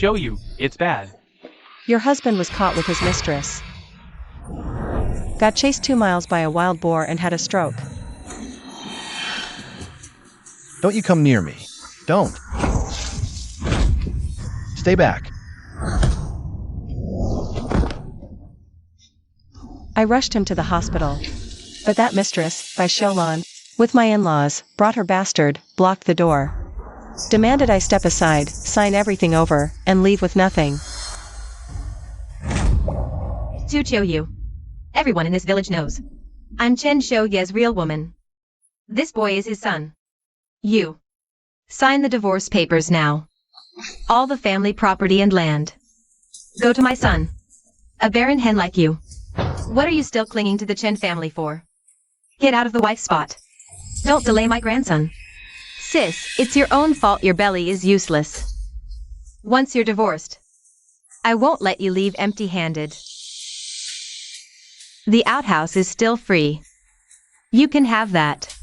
Show you, it's bad. Your husband was caught with his mistress. Got chased 2 miles by a wild boar and had a stroke. Don't you come near me. Don't. Stay back. I rushed him to the hospital. But that mistress, by Sholon, with my in-laws, brought her bastard, blocked the door. Demanded I step aside, sign everything over, and leave with nothing. Ceo.He. Everyone in this village knows. I'm Chen-Shou-Ye's real woman. This boy is his son. You. Sign the divorce papers now. All the family property and land. Go to my son. A barren hen like you. What are you still clinging to the Chen family for? Get out of the wife's spot. Don't delay my grandson. Sis, it's your own fault your belly is useless. Once you're divorced, I won't let you leave empty-handed. The outhouse is still free. You can have that.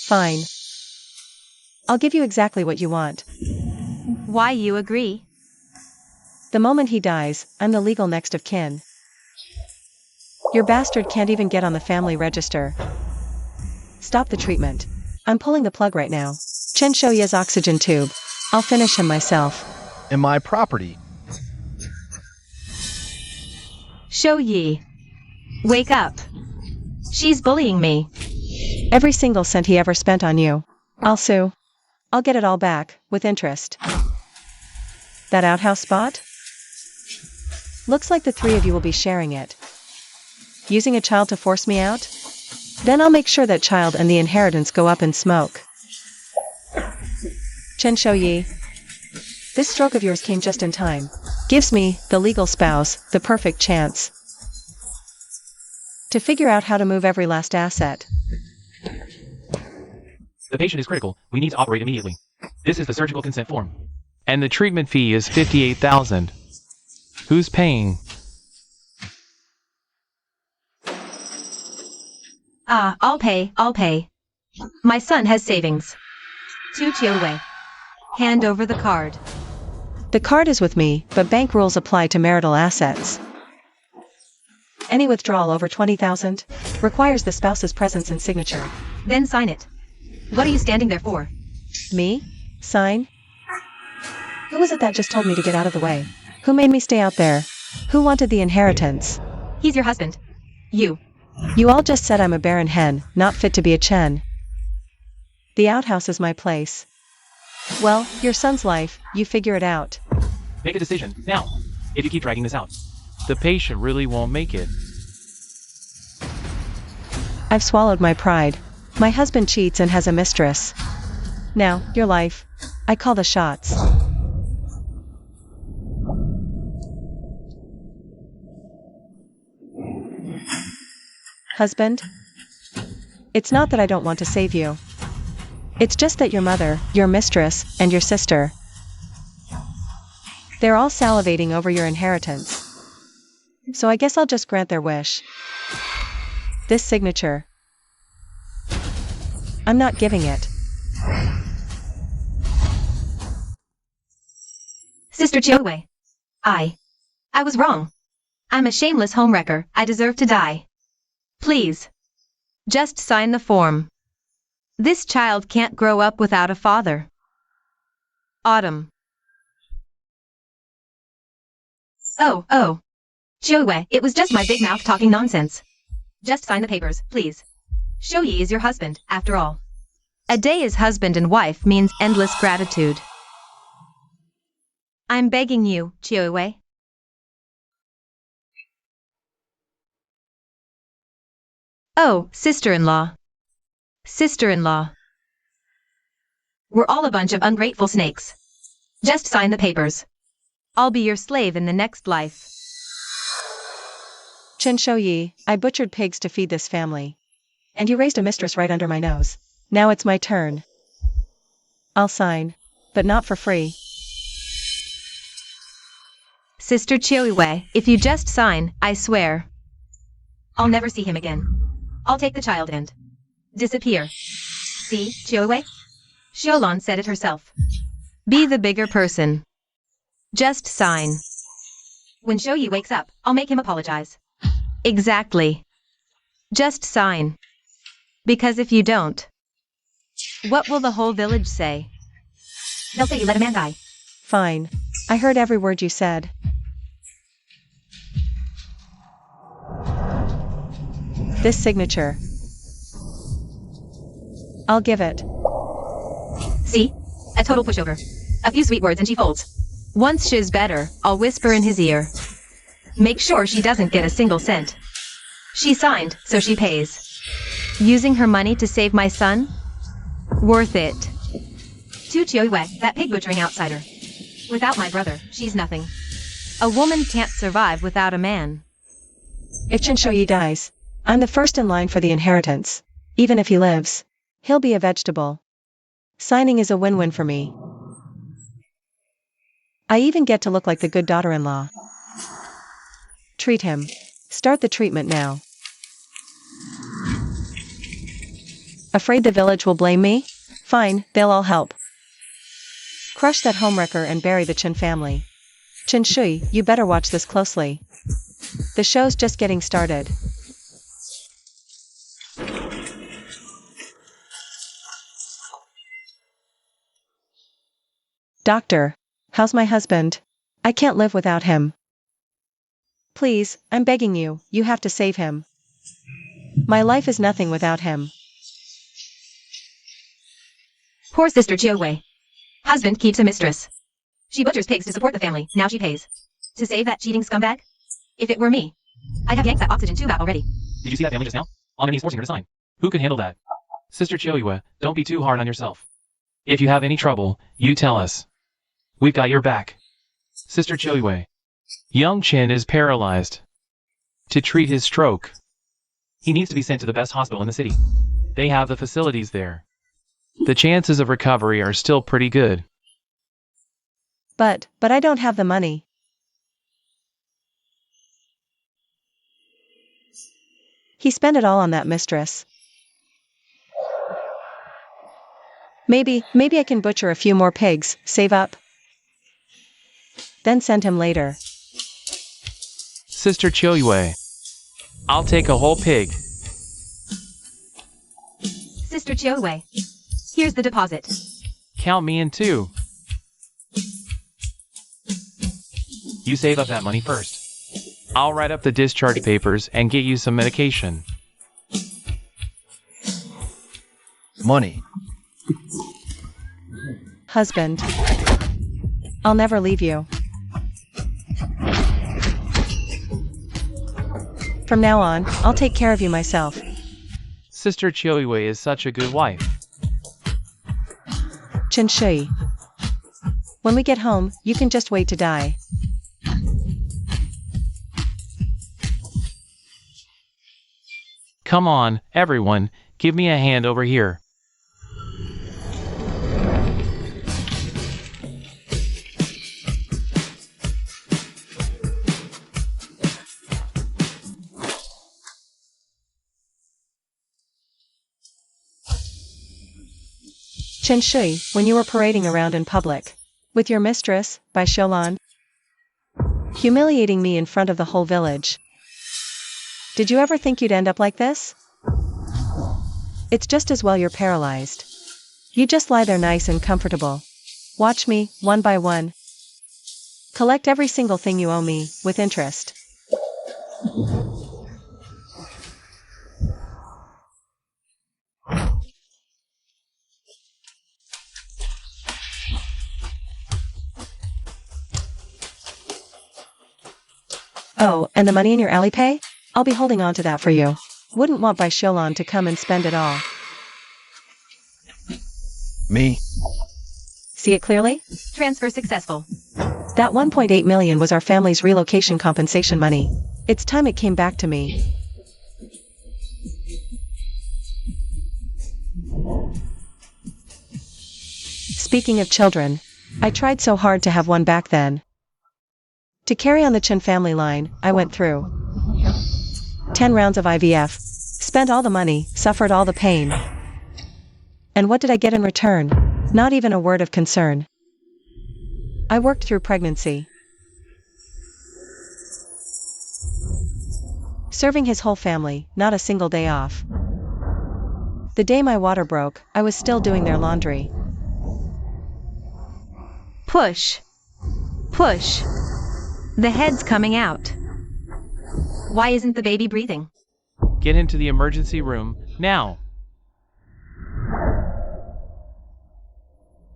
Fine. I'll give you exactly what you want. Why you agree? The moment he dies, I'm the legal next of kin. Your bastard can't even get on the family register. Stop the treatment. I'm pulling the plug right now. Chen-Shou-Ye's oxygen tube. I'll finish him myself. And my property. Shou-Ye. Wake up. She's bullying me. Every single cent he ever spent on you. I'll sue. I'll get it all back, with interest. That outhouse spot? Looks like the 3 of you will be sharing it. Using a child to force me out? Then I'll make sure that child and the inheritance go up in smoke. Chen-Shou-Ye. This stroke of yours came just in time. Gives me, the legal spouse, the perfect chance to figure out how to move every last asset. The patient is critical. We need to operate immediately. This is the surgical consent form. And the treatment fee is $58,000. Who's paying? I'll pay. My son has savings. Ceo.He. Hand over the card. The card is with me, but bank rules apply to marital assets. Any withdrawal over $20,000 requires the spouse's presence and signature. Then sign it. What are you standing there for? Me? Sign? Who was it that just told me to get out of the way? Who made me stay out there? Who wanted the inheritance? He's your husband. You. You all just said I'm a barren hen, not fit to be a Chen. The outhouse is my place. Well, your son's life, you figure it out. Make a decision, now. If you keep dragging this out. The patient really won't make it. I've swallowed my pride. My husband cheats and has a mistress. Now, your life. I call the shots. Husband? It's not that I don't want to save you. It's just that your mother, your mistress, and your sister, they're all salivating over your inheritance. So I guess I'll just grant their wish. This signature. I'm not giving it. Sister Ceo.He. I was wrong. I'm a shameless homewrecker. I deserve to die. Please. Just sign the form. This child can't grow up without a father. Autumn. Oh. Ceo.He, it was just my big mouth talking nonsense. Just sign the papers, please. Shou-Ye is your husband, after all. A day as husband and wife means endless gratitude. I'm begging you, Ceo.He. Oh, sister-in-law. Sister-in-law. We're all a bunch of ungrateful snakes. Just sign the papers. I'll be your slave in the next life. Chen-Shou-Ye, I butchered pigs to feed this family. And you raised a mistress right under my nose. Now it's my turn. I'll sign. But not for free. Sister Ceo.He, if you just sign, I swear. I'll never see him again. I'll take the child and disappear. See, Ceo.He? Sholon said it herself. Be the bigger person. Just sign. When Ceo.He wakes up, I'll make him apologize. Exactly. Just sign. Because if you don't, what will the whole village say? They'll say you let a man die. Fine. I heard every word you said. This signature. I'll give it. See? A total pushover. A few sweet words and she folds. Once she's better, I'll whisper in his ear. Make sure she doesn't get a single cent. She signed, so she pays. Using her money to save my son? Worth it. To Ceo.He, that pig butchering outsider. Without my brother, she's nothing. A woman can't survive without a man. If Ceo.He dies, I'm the first in line for the inheritance. Even if he lives, he'll be a vegetable. Signing is a win-win for me. I even get to look like the good daughter-in-law. Treat him. Start the treatment now. Afraid the village will blame me? Fine, they'll all help. Crush that homewrecker and bury the Chen family. Ceo.He, you better watch this closely. The show's just getting started. Doctor, how's my husband? I can't live without him. Please, I'm begging you, you have to save him. My life is nothing without him. Poor sister Ceo.He. Husband keeps a mistress. She butchers pigs to support the family, now she pays. To save that cheating scumbag? If it were me, I'd have yanked that oxygen tube out already. Did you see that family just now? On their knees forcing her to sign. Who can handle that? Sister Ceo.He, don't be too hard on yourself. If you have any trouble, you tell us. We've got your back. Sister Ceo.He. Young Chen is paralyzed. To treat his stroke, He needs to be sent to the best hospital in the city. they have the facilities there. The chances of recovery are still pretty good. But I don't have the money. He spent it all on that mistress. Maybe I can butcher a few more pigs, save up. Then send him later. Sister Ceo.He, I'll take a whole pig. Sister Ceo.He. Here's the deposit. Count me in too. You save up that money first. I'll write up the discharge papers and get you some medication. Money. Husband. I'll never leave you. From now on, I'll take care of you myself. Sister Ceo.He is such a good wife. Ceo.He. When we get home, you can just wait to die. Come on, everyone, give me a hand over here. Ceo.He, when you were parading around in public, with your mistress, by Xiaolan, humiliating me in front of the whole village. Did you ever think you'd end up like this? It's just as well you're paralyzed. You just lie there nice and comfortable. Watch me, one by one. Collect every single thing you owe me, with interest. Oh, and the money in your Alipay? I'll be holding on to that for you. Wouldn't want Bai Xiaolan to come and spend it all. Me. See it clearly? Transfer successful. That 1.8 million was our family's relocation compensation money. It's time it came back to me. Speaking of children, I tried so hard to have one back then. To carry on the Chen family line, I went through 10 rounds of IVF, spent all the money, suffered all the pain. And what did I get in return? Not even a word of concern. I worked through pregnancy, serving his whole family, not a single day off. The day my water broke, I was still doing their laundry. Push. Push. The head's coming out. Why isn't the baby breathing? Get into the emergency room, now.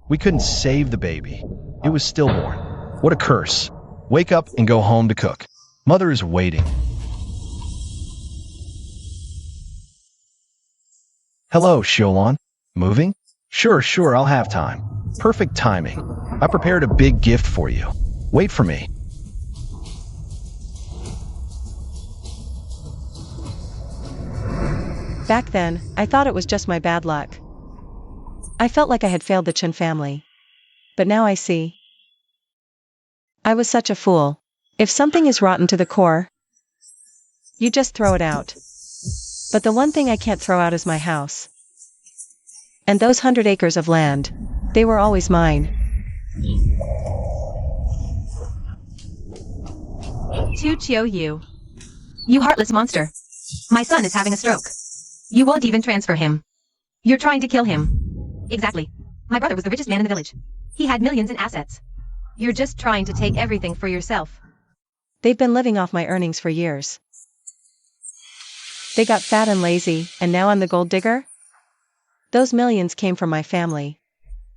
We couldn't save the baby. It was stillborn. What a curse. Wake up and go home to cook. Mother is waiting. Hello, Sholon. Moving? Sure, I'll have time. Perfect timing. I prepared a big gift for you. Wait for me. Back then, I thought it was just my bad luck. I felt like I had failed the Chen family. But now I see. I was such a fool. If something is rotten to the core, you just throw it out. But the one thing I can't throw out is my house. And those 100 acres of land, they were always mine. Ceo.He. You heartless monster. My son is having a stroke. You won't even transfer him. You're trying to kill him. Exactly. My brother was the richest man in the village. He had millions in assets. You're just trying to take everything for yourself. They've been living off my earnings for years. They got fat and lazy, and now I'm the gold digger? Those millions came from my family.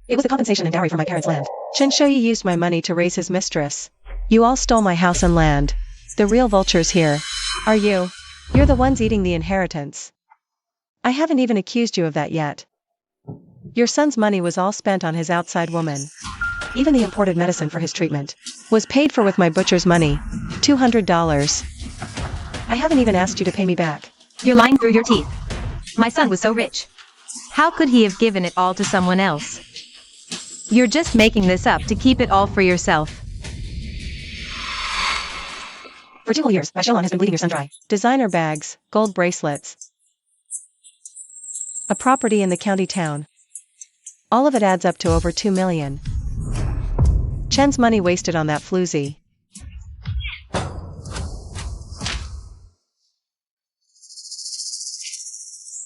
It was the compensation and dowry for my parents' land. Ceo.He used my money to raise his mistress. You all stole my house and land. The real vultures here are you. You're the ones eating the inheritance. I haven't even accused you of that yet. Your son's money was all spent on his outside woman. Even the imported medicine for his treatment was paid for with my butcher's money, $200. I haven't even asked you to pay me back. You're lying through your teeth. My son was so rich. How could he have given it all to someone else? You're just making this up to keep it all for yourself. For 2 whole years, my Sholon has been bleeding your son dry. Designer bags, gold bracelets, a property in the county town. All of it adds up to over 2 million. Chen's money wasted on that floozy.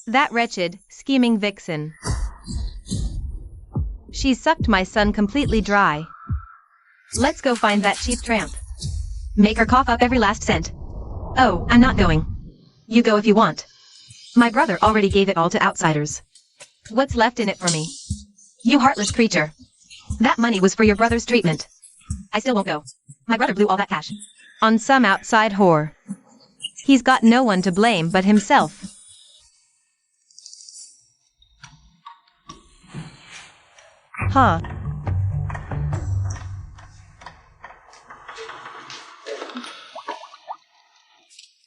That wretched, scheming vixen. She sucked my son completely dry. Let's go find that cheap tramp. Make her cough up every last cent. Oh, I'm not going. You go if you want. My brother already gave it all to outsiders. What's left in it for me? You heartless creature. That money was for your brother's treatment. I still won't go. My brother blew all that cash on some outside whore. He's got no one to blame but himself. Huh.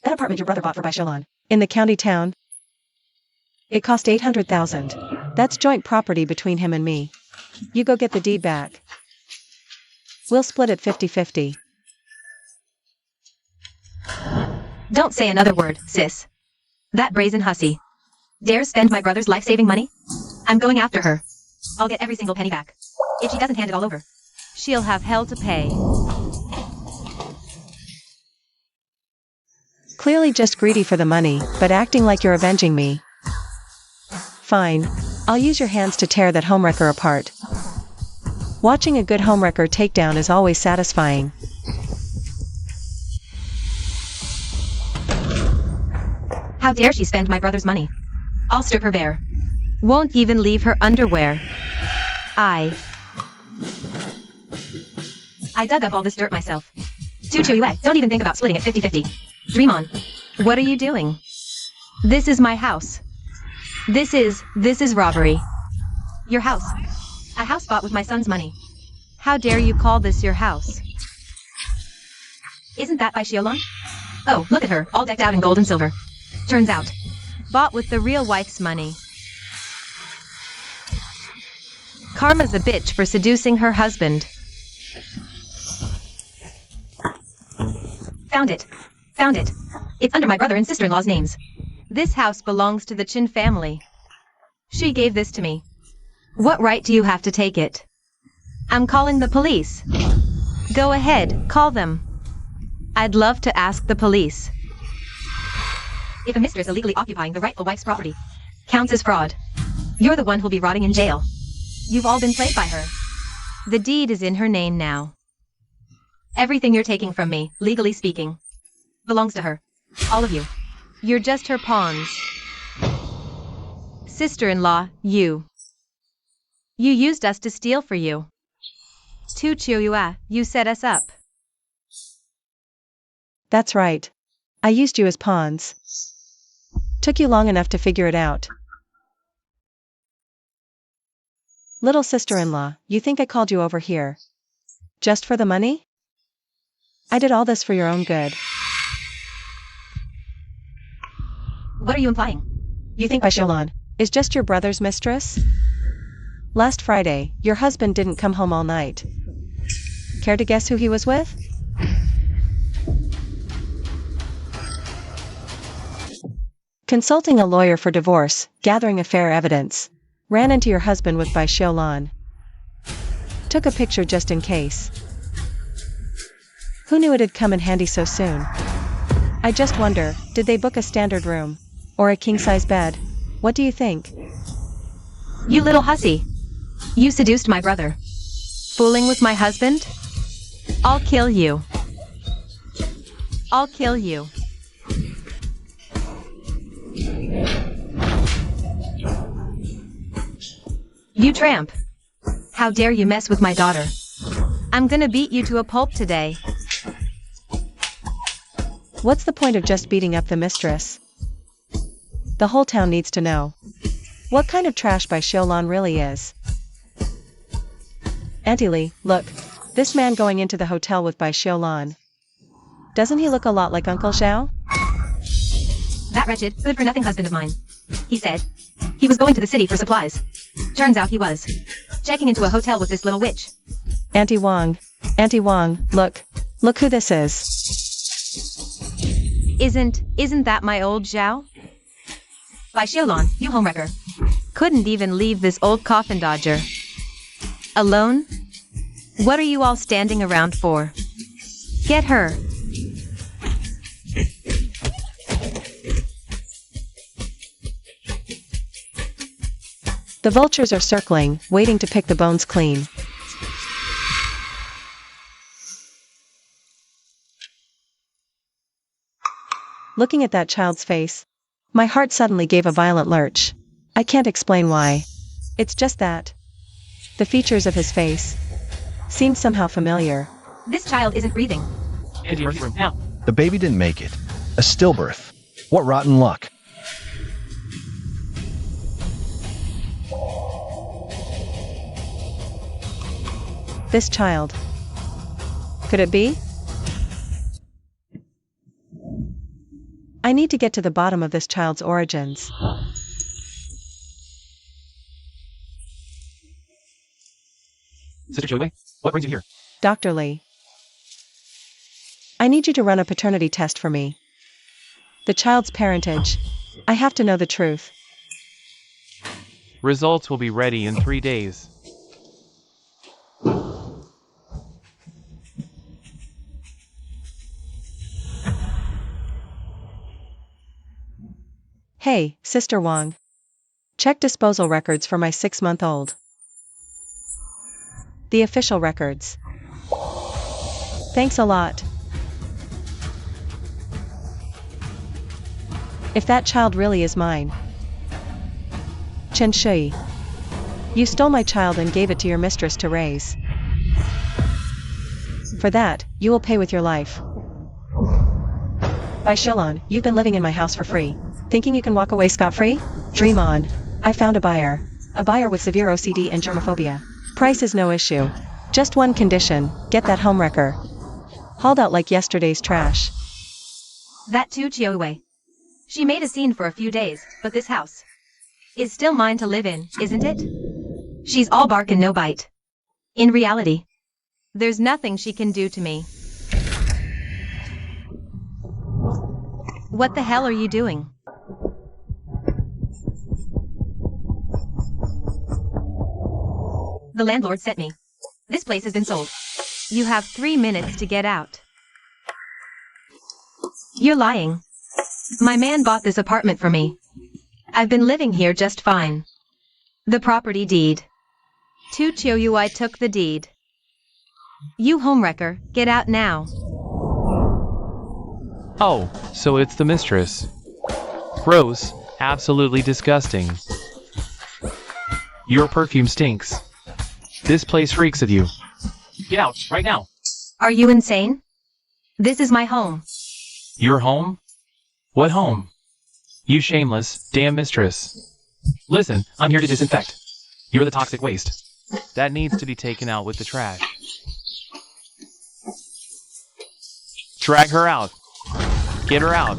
That apartment your brother bought for by Sholon, in the county town, it cost $800,000. That's joint property between him and me. You go get the deed back. We'll split it 50-50. Don't say another word, sis. That brazen hussy dares spend my brother's life-saving money? I'm going after her. I'll get every single penny back. If she doesn't hand it all over, she'll have hell to pay. Clearly just greedy for the money, but acting like you're avenging me. Fine. I'll use your hands to tear that homewrecker apart. Watching a good homewrecker takedown is always satisfying. How dare she spend my brother's money? I'll strip her bare. Won't even leave her underwear. I dug up all this dirt myself. Ceo.He, don't even think about splitting it 50-50. Dream on. What are you doing? This is my house. This is robbery. Your house. A house bought with my son's money. How dare you call this your house? Isn't that by Sholon? Oh, look at her, all decked out in gold and silver. Turns out, bought with the real wife's money. Karma's a bitch for seducing her husband. Found it. Found it. It's under my brother and sister-in-law's names. This house belongs to the Chin family. She gave this to me. What right do you have to take it? I'm calling the police. Go ahead, call them. I'd love to ask the police. If a mistress illegally occupying the rightful wife's property counts as fraud, you're the one who'll be rotting in jail. You've all been played by her. The deed is in her name now. Everything you're taking from me, legally speaking, belongs to her. All of you. You're just her pawns. Sister-in-law, you. You used us to steal for you. Ceo.He, you set us up. That's right. I used you as pawns. Took you long enough to figure it out. Little sister-in-law, you think I called you over here just for the money? I did all this for your own good. What are you implying? You think Fictional is just your brother's mistress? Last Friday, your husband didn't come home all night. Care to guess who he was with? Consulting a lawyer for divorce, gathering affair evidence. Ran into your husband with Fictional. Took a picture just in case. Who knew it'd come in handy so soon? I just wonder, did they book a standard room? Or a king-size bed? What do you think? You little hussy. You seduced my brother. Fooling with my husband? I'll kill you. I'll kill you. You tramp. How dare you mess with my daughter? I'm gonna beat you to a pulp today. What's the point of just beating up the mistress? The whole town needs to know what kind of trash Fictional really is. Auntie Lee, look. This man going into the hotel with Fictional. Doesn't he look a lot like Uncle Zhao? That wretched, good-for-nothing husband of mine. He said he was going to the city for supplies. Turns out he was checking into a hotel with this little witch. Auntie Wang, look who this is. Isn't that my old Zhao? Fictional, you homewrecker. Couldn't even leave this old coffin dodger alone? What are you all standing around for? Get her. The vultures are circling, waiting to pick the bones clean. Looking at that child's face, my heart suddenly gave a violent lurch. I can't explain why. It's just that the features of his face seemed somehow familiar. This child isn't breathing. Into your room now. The baby didn't make it. A stillbirth. What rotten luck. This child. Could it be? I need to get to the bottom of this child's origins. Sister Ceo.He, what brings you here? Dr. Lee. I need you to run a paternity test for me. The child's parentage. I have to know the truth. Results will be ready in 3 days. Hey, Sister Wang. Check disposal records for my 6-month-old. The official records. Thanks a lot. If that child really is mine. Chen-Shui. You stole my child and gave it to your mistress to raise. For that, you will pay with your life. Fictional, you've been living in my house for free. Thinking you can walk away scot-free? Dream on. I found a buyer. A buyer with severe OCD and germophobia. Price is no issue. Just one condition, get that homewrecker hauled out like yesterday's trash. That too, Ceo.He. She made a scene for a few days, but this house is still mine to live in, isn't it? She's all bark and no bite. In reality, there's nothing she can do to me. What the hell are you doing? The landlord sent me. This place has been sold. You have 3 minutes to get out. You're lying. My man bought this apartment for me. I've been living here just fine. The property deed. To Ceo.He took the deed. You homewrecker, get out now. Oh, so it's the mistress. Gross, absolutely disgusting. Your perfume stinks. This place reeks of you. Get out, right now. Are you insane? This is my home. Your home? What home? You shameless, damn mistress. Listen, I'm here to disinfect. You're the toxic waste. That needs to be taken out with the trash. Drag her out. Get her out.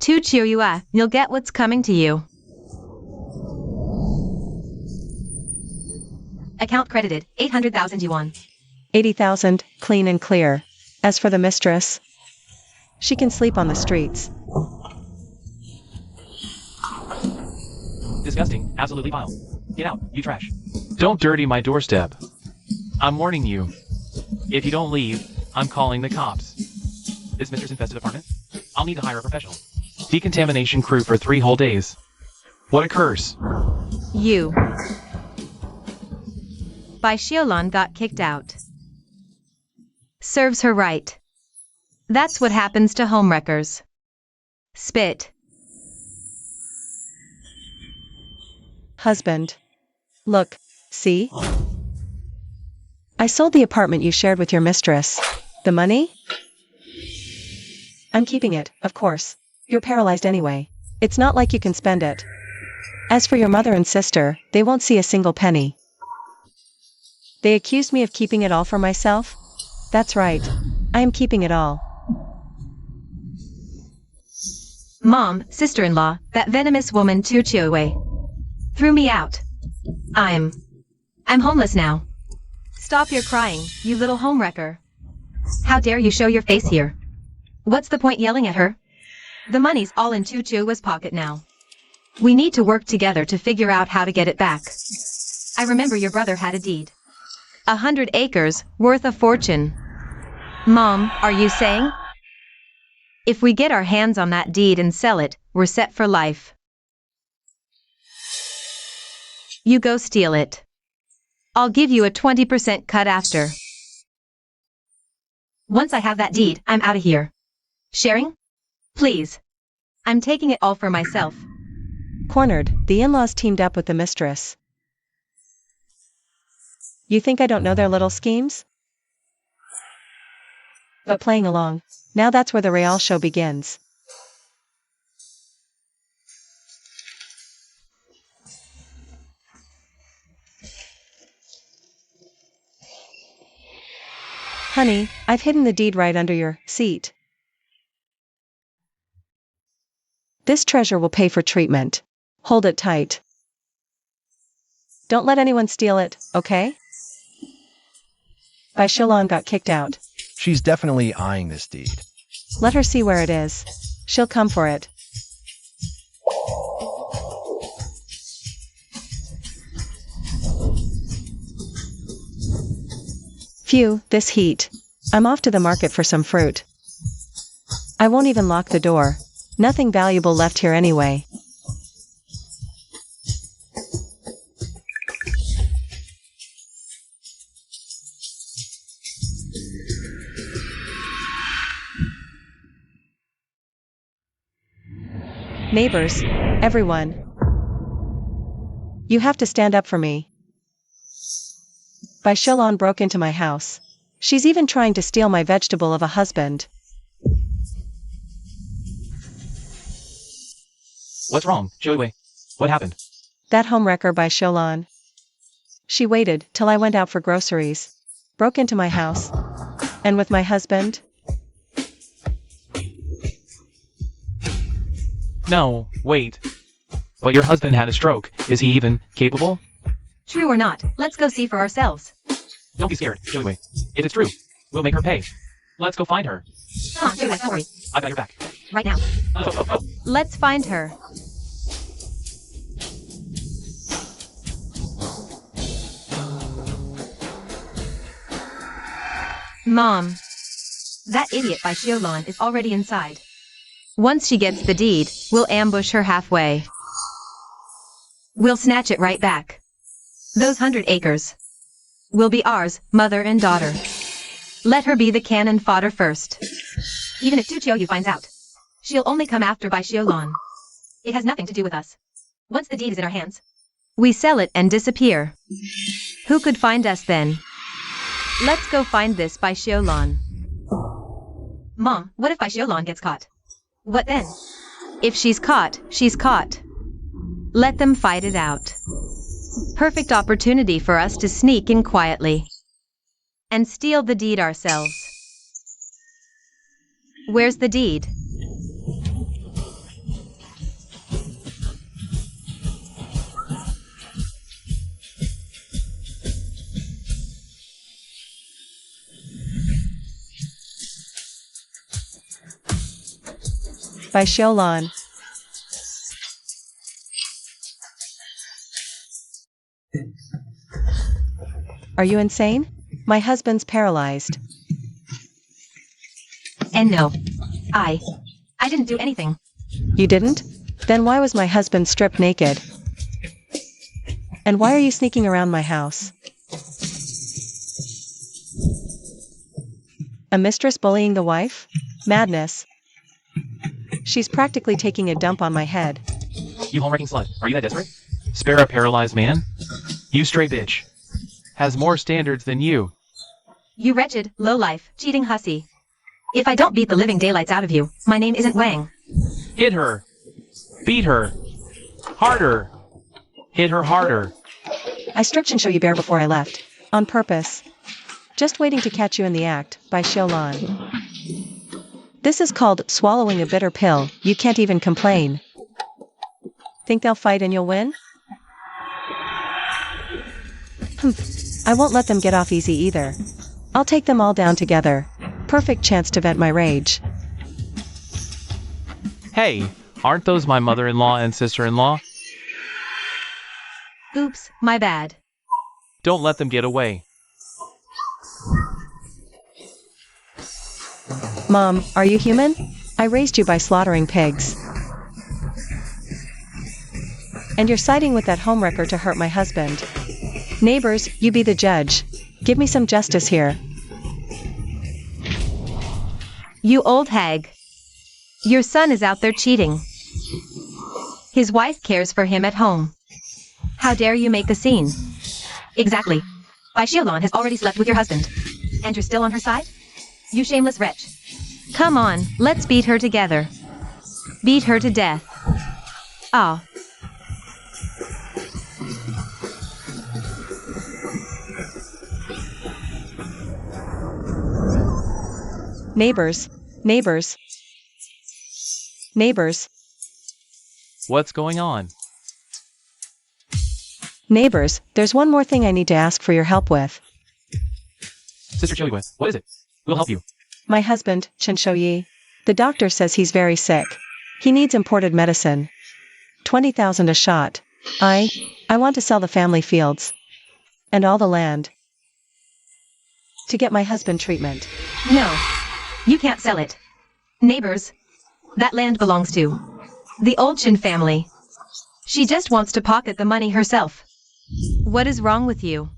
To Ceo.He, you'll get what's coming to you. Account credited, 800,000 yuan. 80,000, clean and clear. As for the mistress, she can sleep on the streets. Disgusting, absolutely vile. Get out, you trash. Don't dirty my doorstep. I'm warning you. If you don't leave, I'm calling the cops. This mistress-infested apartment? I'll need to hire a professional. Decontamination crew for 3 whole days. What a curse. You. By Xiaolan got kicked out. Serves her right. That's what happens to homewreckers. Spit. Husband. Look, see? I sold the apartment you shared with your mistress. The money? I'm keeping it, of course. You're paralyzed anyway. It's not like you can spend it. As for your mother and sister, they won't see a single penny. They accused me of keeping it all for myself? That's right. I am keeping it all. Mom, sister-in-law, that venomous woman To Ceo.He threw me out. I'm homeless now. Stop your crying, you little homewrecker. How dare you show your face here? What's the point yelling at her? The money's all in To Ceo.He's pocket now. We need to work together to figure out how to get it back. I remember your brother had a deed. 100 acres, worth a fortune. Mom, are you saying? If we get our hands on that deed and sell it, we're set for life. You go steal it. I'll give you a 20% cut after. Once I have that deed, I'm out of here. Sharing? Please. I'm taking it all for myself. Cornered, the in-laws teamed up with the mistress. You think I don't know their little schemes? But playing along, now that's where the real show begins. Honey, I've hidden the deed right under your seat. This treasure will pay for treatment. Hold it tight. Don't let anyone steal it, okay? By Xiaolan got kicked out. She's definitely eyeing this deed. Let her see where it is. She'll come for it. Phew, this heat. I'm off to the market for some fruit. I won't even lock the door. Nothing valuable left here anyway. Neighbors, everyone. You have to stand up for me. By Xiaolan broke into my house. She's even trying to steal my vegetable of a husband. What's wrong, Ceo.He? What happened? That homewrecker by Xiaolan. She waited till I went out for groceries, broke into my house, and with my husband. No, wait. But your husband had a stroke. Is he even capable? True or not, let's go see for ourselves. Don't be scared, Ceo.He. If it's true, we'll make her pay. Let's go find her. Come on, Ceo.He, don't worry. I've got your back. Right now. Oh. Let's find her. Mom. That idiot by Xiaolon is already inside. Once she gets the deed, we'll ambush her halfway. We'll snatch it right back. Those 100 acres will be ours, mother and daughter. Let her be the cannon fodder first. Even if Tu Qiuyu finds out, she'll only come after Bai Xiaolon. It has nothing to do with us. Once the deed is in our hands, we sell it and disappear. Who could find us then? Let's go find this Bai Xiaolon. Mom, what if Bai Xiaolon gets caught? What then? If she's caught, she's caught. Let them fight it out. Perfect opportunity for us to sneak in quietly and steal the deed ourselves. Where's the deed? By Xiaolon. Are you insane? My husband's paralyzed. And no. I didn't do anything. You didn't? Then why was my husband stripped naked? And why are you sneaking around my house? A mistress bullying the wife? Madness. She's practically taking a dump on my head. You home-wrecking slut. Are you that desperate? Spare a paralyzed man? You stray bitch. Has more standards than you. You wretched, low-life, cheating hussy. If I don't beat the living daylights out of you, my name isn't Wang. Hit her. Beat her. Harder. Hit her harder. I stripped Qiuyu Bear before I left. On purpose. Just waiting to catch you in the act, by Xiaolon. This is called swallowing a bitter pill. You can't even complain. Think they'll fight and you'll win? I won't let them get off easy either. I'll take them all down together. Perfect chance to vent my rage. Hey, aren't those my mother-in-law and sister-in-law? Oops, my bad. Don't let them get away. Mom, are you human? I raised you by slaughtering pigs. And you're siding with that homewrecker to hurt my husband. Neighbors, you be the judge. Give me some justice here. You old hag. Your son is out there cheating. His wife cares for him at home. How dare you make a scene? Exactly. Bai Xiaolon has already slept with your husband. And you're still on her side? You shameless wretch. Come on, let's beat her together. Beat her to death. Ah. Neighbors. Neighbors. Neighbors. What's going on? Neighbors, there's one more thing I need to ask for your help with. Sister Qiuyu, what is it? We'll help you. My husband, Qiuyu. The doctor says he's very sick. He needs imported medicine. 20,000 a shot. I want to sell the family fields. And all the land. To get my husband treatment. No. You can't sell it. Neighbors. That land belongs to the old Qin family. She just wants to pocket the money herself. What is wrong with you?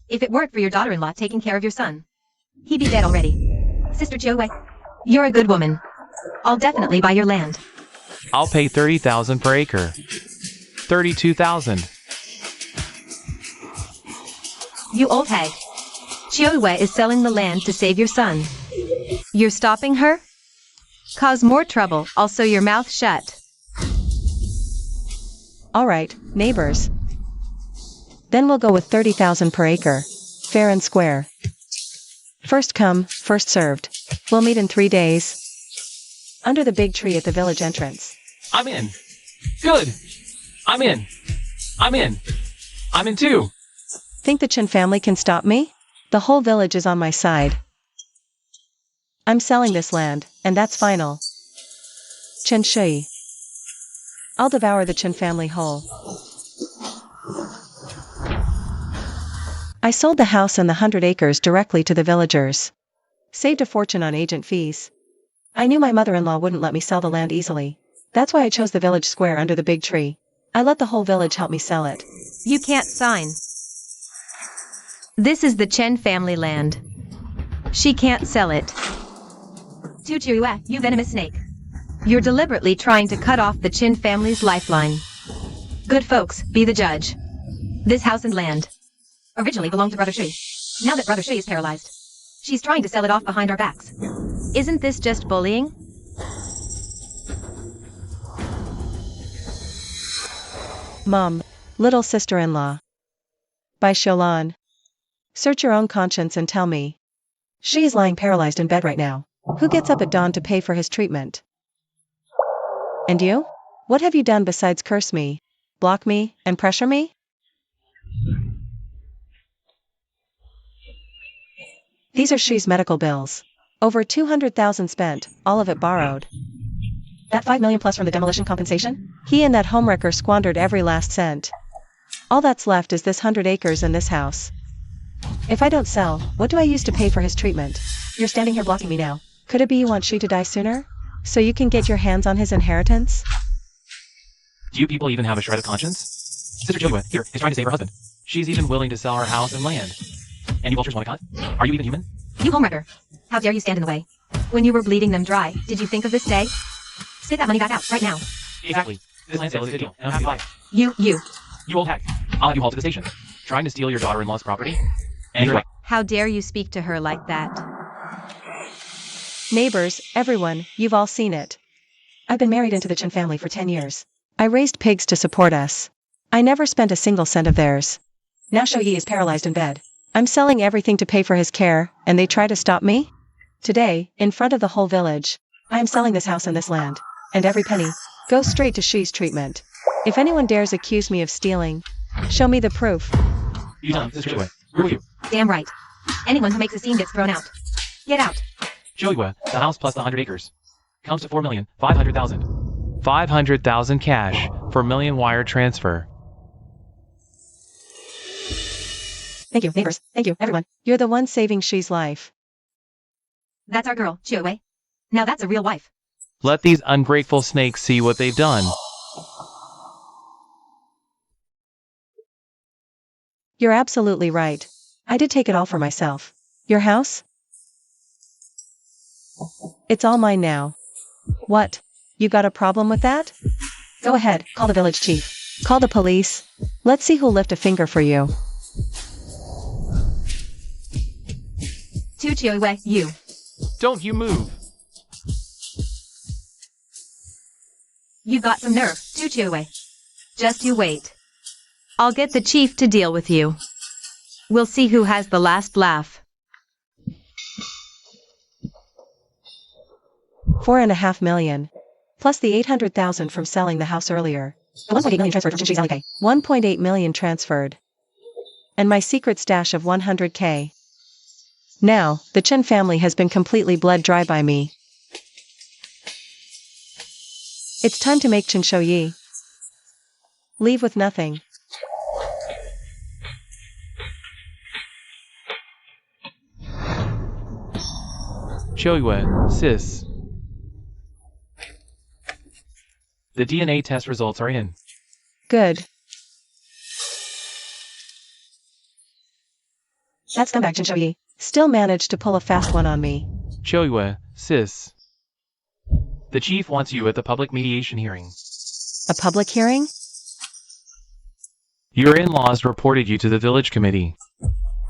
If it weren't for your daughter-in-law taking care of your son, he'd be dead already. Sister Qiuyu, you're a good woman. I'll definitely buy your land. I'll pay 30,000 per acre. 32,000. You old hag. Qiuyu is selling the land to save your son. You're stopping her? Cause more trouble, I'll sew your mouth shut. Alright, neighbors. Then we'll go with 30,000 per acre. Fair and square. First come, first served. We'll meet in 3 days. Under the big tree at the village entrance. I'm in. Good. I'm in. I'm in. I'm in too. Think the Qin family can stop me? The whole village is on my side. I'm selling this land, and that's final. Qiuyu. I'll devour the Qin family whole. I sold the house and the 100 acres directly to the villagers. Saved a fortune on agent fees. I knew my mother-in-law wouldn't let me sell the land easily. That's why I chose the village square under the big tree. I let the whole village help me sell it. You can't sign. This is the Chen family land. She can't sell it. He, you venomous snake. You're deliberately trying to cut off the Chen family's lifeline. Good folks, be the judge. This house and land originally belonged to Brother He. Now that Brother He is paralyzed, she's trying to sell it off behind our backs. Isn't this just bullying? Mom, little sister-in-law. By Sholan. Search your own conscience and tell me. She is lying paralyzed in bed right now. Who gets up at dawn to pay for his treatment? And you? What have you done besides curse me, block me, and pressure me? These are She's medical bills. Over 200,000 spent, all of it borrowed. That 5 million plus from the demolition compensation? He and that homewrecker squandered every last cent. All that's left is this 100 acres and this house. If I don't sell, what do I use to pay for his treatment? You're standing here blocking me now. Could it be you want She to die sooner? So you can get your hands on his inheritance? Do you people even have a shred of conscience? Sister Ceo.He here is trying to save her husband. She's even willing to sell her house and land. And you vultures want to cut? Are you even human? You homewrecker. How dare you stand in the way? When you were bleeding them dry, did you think of this day? Spit that money back out, right now. Exactly. This land sale is a good deal, and I'm happy to buy it. You. You old hack. I'll have you hauled to the station. Trying to steal your daughter-in-law's property? And you're right. How dare you speak to her like that? Neighbors, everyone, you've all seen it. I've been married into the Chen family for 10 years. I raised pigs to support us. I never spent a single cent of theirs. Now Ceo.He is paralyzed in bed. I'm selling everything to pay for his care, and they try to stop me? Today, in front of the whole village, I am selling this house and this land. And every penny goes straight to She's treatment. If anyone dares accuse me of stealing, show me the proof. You done, Sister Ceo.He. Who are you? Damn right. Anyone who makes a scene gets thrown out. Get out. Ceo.He, the house plus the 100 acres. Comes to 4,500,000. 500,000 cash for million wire transfer. Thank you, neighbors. Thank you, everyone. You're the one saving She's life. That's our girl, Ceo.He. Now that's a real wife. Let these ungrateful snakes see what they've done. You're absolutely right. I did take it all for myself. Your house? It's all mine now. What? You got a problem with that? Go ahead, call the village chief. Call the police. Let's see who'll lift a finger for you. Ceo.He, you. Don't you move. You've got some nerve, Ceo.He. Just you wait. I'll get the chief to deal with you. We'll see who has the last laugh. 4.5 million. Plus the 800,000 from selling the house earlier. The 1.8 million transferred from She's LK. 1.8 million transferred. And my secret stash of 100K. Now, the Chen family has been completely bled dry by me. It's time to make Ceo.He leave with nothing. Ceo.He, sis. The DNA test results are in. Good. That scumbag Ceo.He still managed to pull a fast one on me. Ceo.He, sis. The chief wants you at the public mediation hearing. A public hearing? Your in-laws reported you to the village committee.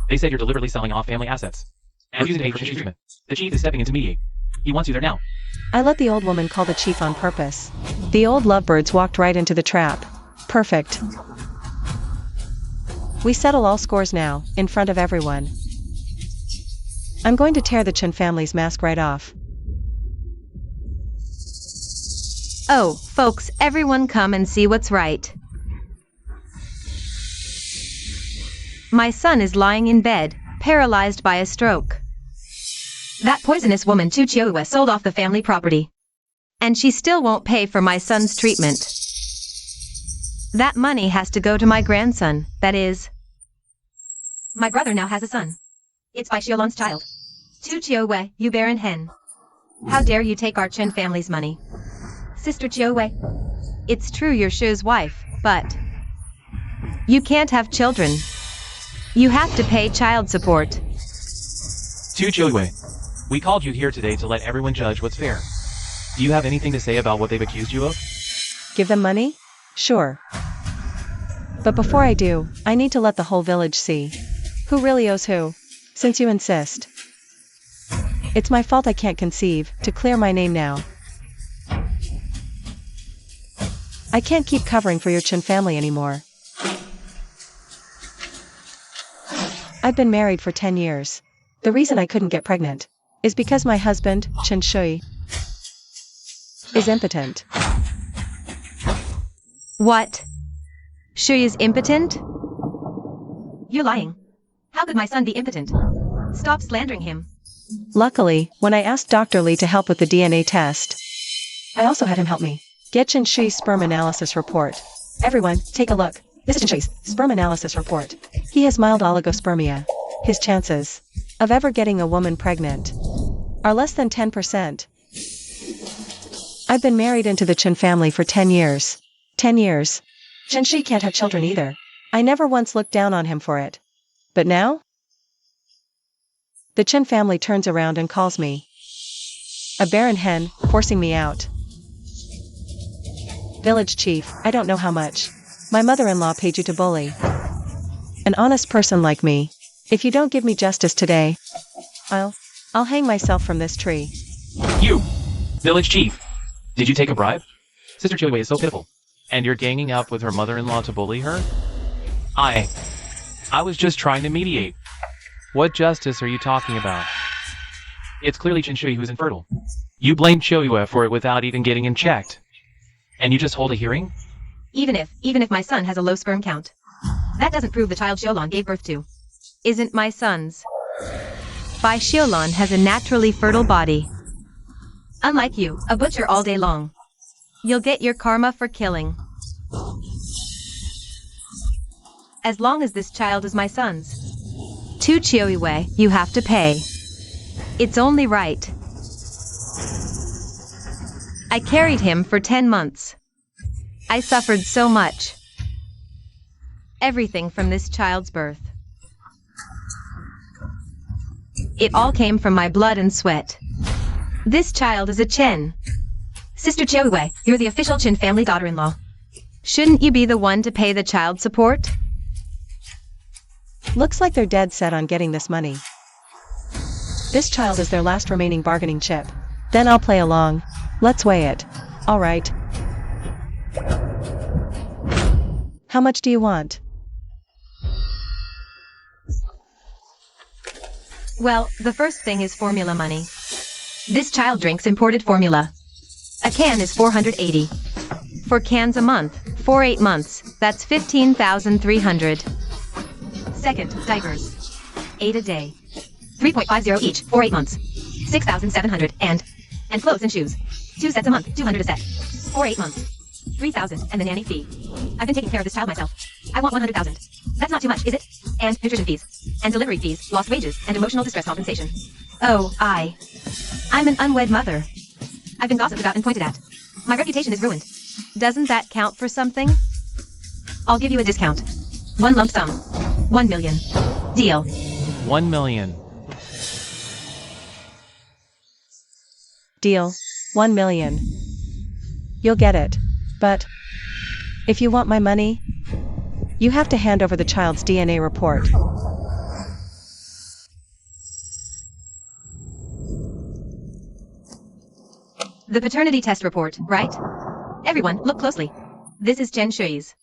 They said you're deliberately selling off family assets. And using it for She's treatment. The chief is stepping in to mediate. He wants you there now. I let the old woman call the chief on purpose. The old lovebirds walked right into the trap. Perfect. We settle all scores now, in front of everyone. I'm going to tear the Chen family's mask right off. Oh, folks, everyone come and see what's right. My son is lying in bed, paralyzed by a stroke. That poisonous woman Ceo.He sold off the family property. And she still won't pay for my son's treatment. That money has to go to my grandson, that is, My brother now has a son. It's by Xiaolon's child. He, you barren hen. How dare you take our Chen family's money? Sister He, it's true you're She's wife, but you can't have children. You have to pay child support. He, we called you here today to let everyone judge what's fair. Do you have anything to say about what they've accused you of? Give them money? Sure. But before I do, I need to let the whole village see who really owes who, since you insist. It's my fault I can't conceive to clear my name now. I can't keep covering for your Chen family anymore. I've been married for 10 years. The reason I couldn't get pregnant is because my husband, He, is impotent. What? He is impotent? You're lying. How could my son be impotent? Stop slandering him. Luckily, when I asked Dr. Lee to help with the DNA test, I also had him help me get He's sperm analysis report. Everyone, take a look. This is He's sperm analysis report. He has mild oligospermia. His chances of ever getting a woman pregnant are less than 10%. I've been married into the Chen family for 10 years. 10 years. He can't have children either. I never once looked down on him for it. But now? The Chen family turns around and calls me a barren hen, forcing me out. Village chief, I don't know how much my mother-in-law paid you to bully an honest person like me. If you don't give me justice today, I'll hang myself from this tree. You, village chief, did you take a bribe? Sister He is so pitiful. And you're ganging up with her mother-in-law to bully her? I was just trying to mediate. What justice are you talking about? It's clearly He who's infertile. You blamed He for it without even getting him checked. And you just hold a hearing? Even if my son has a low sperm count, that doesn't prove the child Xiaolon gave birth to isn't my son's. Bai Xiaolon has a naturally fertile body. Unlike you, a butcher all day long. You'll get your karma for killing. As long as this child is my son's. To He, you have to pay. It's only right. I carried him for 10 months. I suffered so much. Everything from this child's birth. It all came from my blood and sweat. This child is a Chen. Sister He, you're the official Chen family daughter-in-law. Shouldn't you be the one to pay the child support? Looks like they're dead set on getting this money. This child is their last remaining bargaining chip. Then I'll play along. Let's weigh it. All right. How much do you want? Well, the first thing is formula money. This child drinks imported formula. A can is 480. 4 cans a month, for 8 months, that's 15,300. Second, diapers. 8 a day. 3.50 each, for 8 months. 6,700, and clothes and shoes. 2 sets a month, 200 a set. For 8 months. 3,000, and the nanny fee. I've been taking care of this child myself. I want 100,000. That's not too much, is it? And nutrition fees. And delivery fees, lost wages, and emotional distress compensation. Oh, I'm an unwed mother. I've been gossiped about and pointed at. My reputation is ruined. Doesn't that count for something? I'll give you a discount. 1 lump sum. 1 million. Deal. 1 million. Deal. 1 million. You'll get it. But if you want my money, you have to hand over the child's DNA report. The paternity test report, right? Everyone, look closely. This is He's.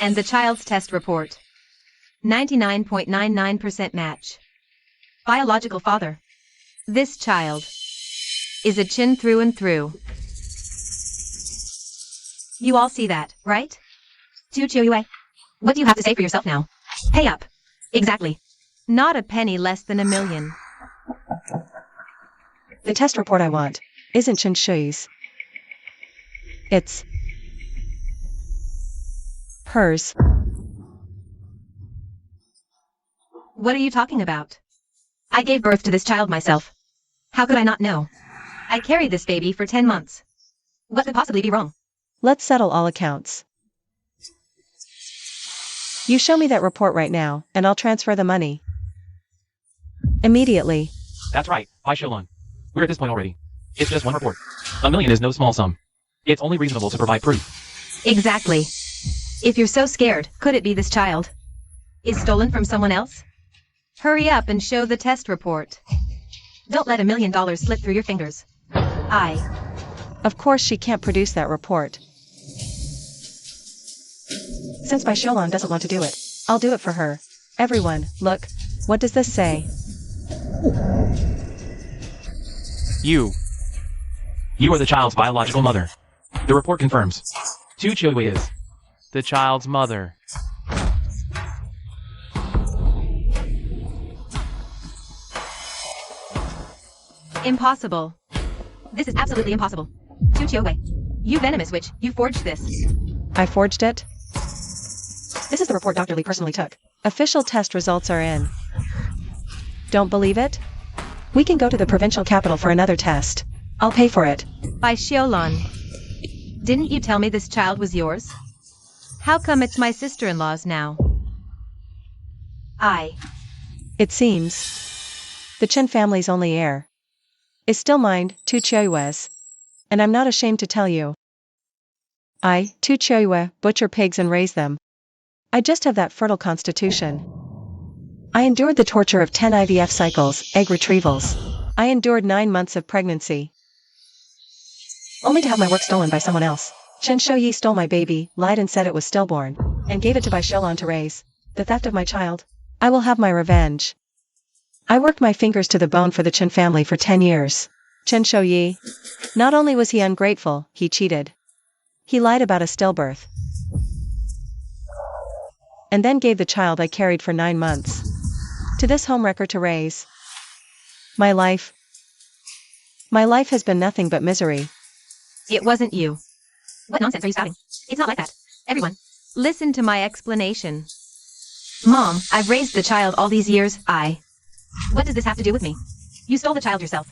And the child's test report. 99.99% match. Biological father. This child is a Chen through and through. You all see that, right? To He, what do you have to say for yourself now? Pay up. Exactly. Not a penny less than 1 million. The test report I want isn't He's. It's hers. What are you talking about? I gave birth to this child myself. How could I not know? I carried this baby for 10 months. What could possibly be wrong? Let's settle all accounts. You show me that report right now, and I'll transfer the money. Immediately. That's right, by Shilon. We're at this point already. It's just one report. $1 million is no small sum. It's only reasonable to provide proof. Exactly. If you're so scared, could it be this child is stolen from someone else? Hurry up and show the test report. Don't let $1 million slip through your fingers. Of course she can't produce that report. Since Baisholan doesn't want to do it, I'll do it for her. Everyone, look. What does this say? You are the child's biological mother. The report confirms. Ceo.He is the child's mother. Impossible. This is absolutely impossible. Ceo.He, you venomous witch, you forged this. I forged it? This is the report Dr. Lee personally took. Official test results are in. Don't believe it? We can go to the provincial capital for another test. I'll pay for it. By Xiaolon. Didn't you tell me this child was yours? How come it's my sister-in-law's now? It seems the Chen family's only heir is still mine, Ceo.He's. And I'm not ashamed to tell you. I, Ceo.He, butcher pigs and raise them. I just have that fertile constitution. I endured the torture of 10 IVF cycles, egg retrievals. I endured 9 months of pregnancy. Only to have my work stolen by someone else. Chen-Shou-Yi stole my baby, lied and said it was stillborn, and gave it to Bai Shilon to raise. The theft of my child. I will have my revenge. I worked my fingers to the bone for the Chen family for 10 years. Chen-Shou-Yi. Not only was he ungrateful, he cheated. He lied about a stillbirth. And then gave the child I carried for 9 months to this homewrecker to raise. My life has been nothing but misery. It wasn't you. What nonsense are you spouting? It's not like that. Everyone, listen to my explanation. Mom, I've raised the child all these years. What does this have to do with me? You stole the child yourself.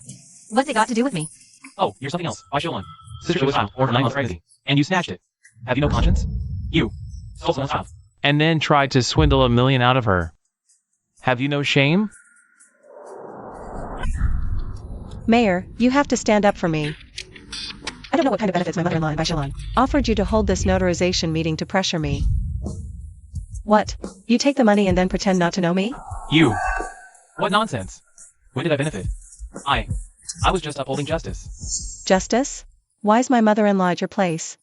What's it got to do with me? Oh, you're something else. By Shilon. Sister was child, or her 9 months pregnancy, and you snatched it. Have you no conscience? You stole someone's child. And then tried to swindle $1 million out of her. Have you no shame? Mayor, you have to stand up for me. I don't know what kind of benefits my mother-in-law and Bai Shilon offered you to hold this notarization meeting to pressure me. What? You take the money and then pretend not to know me? You. What nonsense? When did I benefit? I was just upholding justice. Justice? Why's my mother-in-law at your place?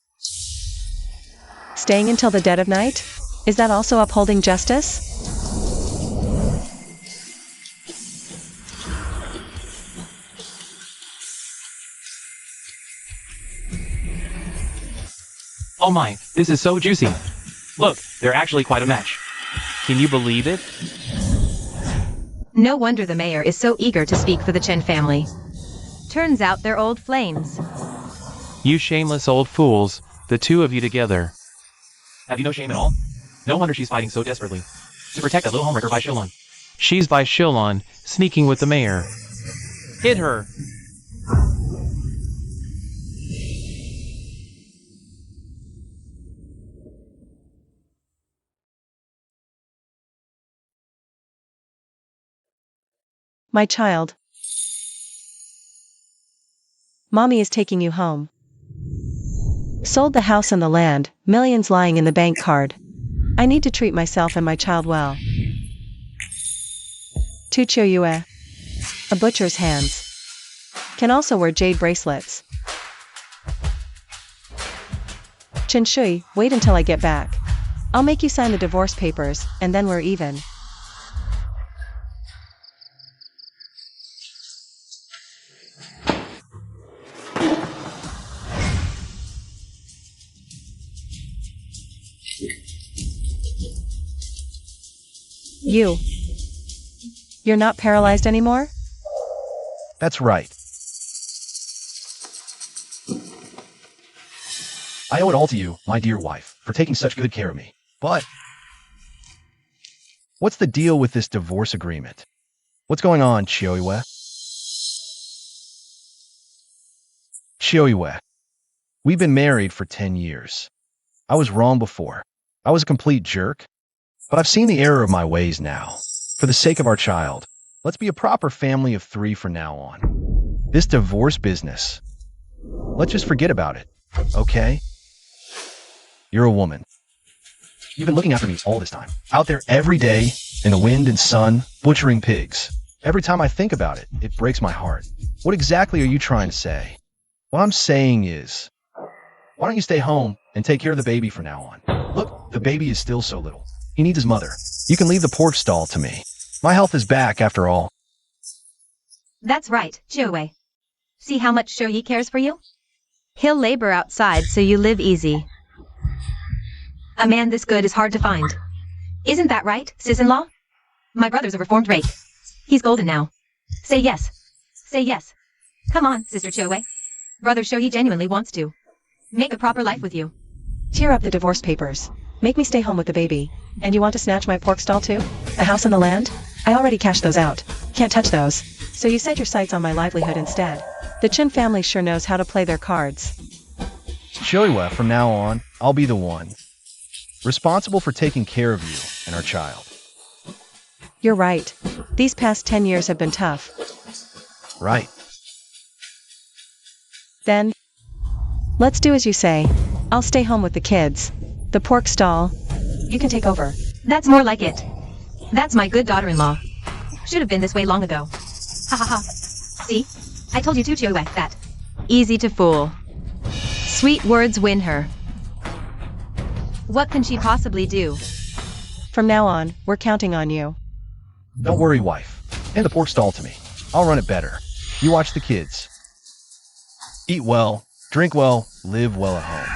Staying until the dead of night? Is that also upholding justice? Oh my, this is so juicy. Look, they're actually quite a match. Can you believe it? No wonder the mayor is so eager to speak for the Chen family. Turns out they're old flames. You shameless old fools, the two of you together. Have you no shame at all? No wonder she's fighting so desperately. To protect that little homewrecker Bai Shilon. She's Bai Shilon, sneaking with the mayor. Hit her! My child. Mommy is taking you home. Sold the house and the land, millions lying in the bank card. I need to treat myself and my child well. Ceo.He, a butcher's hands. Can also wear jade bracelets. Chen-Shui, wait until I get back. I'll make you sign the divorce papers, and then we're even. You're not paralyzed anymore? That's right. I owe it all to you, my dear wife, for taking such good care of me. But What's the deal with this divorce agreement? What's going on, Ceo.He? Ceo.He, we've been married for 10 years. I was wrong before. I was a complete jerk. But I've seen the error of my ways now. For the sake of our child, let's be a proper family of 3 from now on. This divorce business, let's just forget about it, okay? You're a woman. You've been looking after me all this time. Out there every day, in the wind and sun, butchering pigs. Every time I think about it, it breaks my heart. What exactly are you trying to say? What I'm saying is, why don't you stay home and take care of the baby from now on? Look, the baby is still so little. He needs his mother. You can leave the pork stall to me. My health is back after all. That's right, Ceo.He. See how much Ceo.He cares for you? He'll labor outside so you live easy. A man this good is hard to find. Isn't that right, sis-in-law? My brother's a reformed rake. He's golden now. Say yes. Say yes. Come on, Sister Ceo.He. Brother Ceo.He genuinely wants to make a proper life with you. Tear up the divorce papers. Make me stay home with the baby. And you want to snatch my pork stall too? A house and the land? I already cashed those out. Can't touch those. So you set your sights on my livelihood instead. The Chin family sure knows how to play their cards. Ceo.He, from now on, I'll be the one responsible for taking care of you and our child. You're right. These past 10 years have been tough. Right. Then, let's do as you say. I'll stay home with the kids. The pork stall, you can take over. That's more like it. That's my good daughter-in-law. Should have been this way long ago. Ha ha ha. See? I told you too, Ceo.He, that. Easy to fool. Sweet words win her. What can she possibly do? From now on, we're counting on you. Don't worry, wife. Hand the pork stall to me. I'll run it better. You watch the kids. Eat well, drink well, live well at home.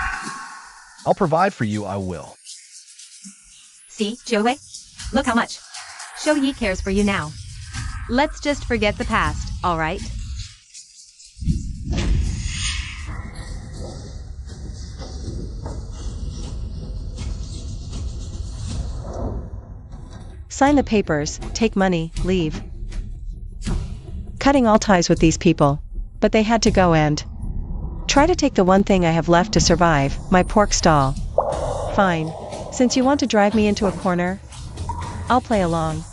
I'll provide for you, I will. See, Ceo.He? Look how much Ceo.He cares for you now. Let's just forget the past, alright? Sign the papers, take money, leave. Cutting all ties with these people. But they had to go and try to take the one thing I have left to survive, my pork stall. Fine. Since you want to drive me into a corner, I'll play along.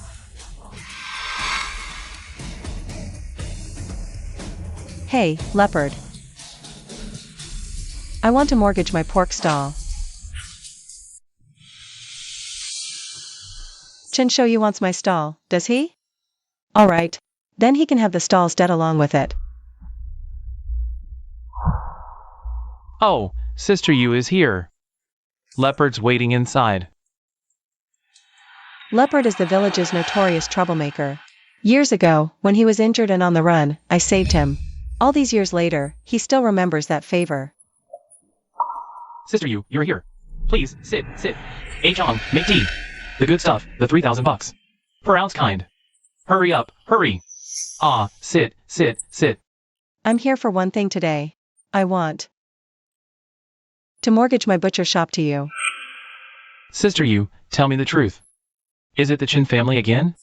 Hey, leopard. I want to mortgage my pork stall. Chin Ceo.He wants my stall, does he? Alright. Then he can have the stall's debt along with it. Oh, Sister Yu is here. Leopard's waiting inside. Leopard is the village's notorious troublemaker. Years ago, when he was injured and on the run, I saved him. All these years later, he still remembers that favor. Sister Yu, you're here. Please, sit. Hey Chong, make tea. The good stuff, the 3,000 bucks. Per ounce kind. Hurry up, hurry. Ah, sit. I'm here for one thing today. I want to mortgage my butcher shop to you. Sister Yu, tell me the truth. Is it the Chin family again?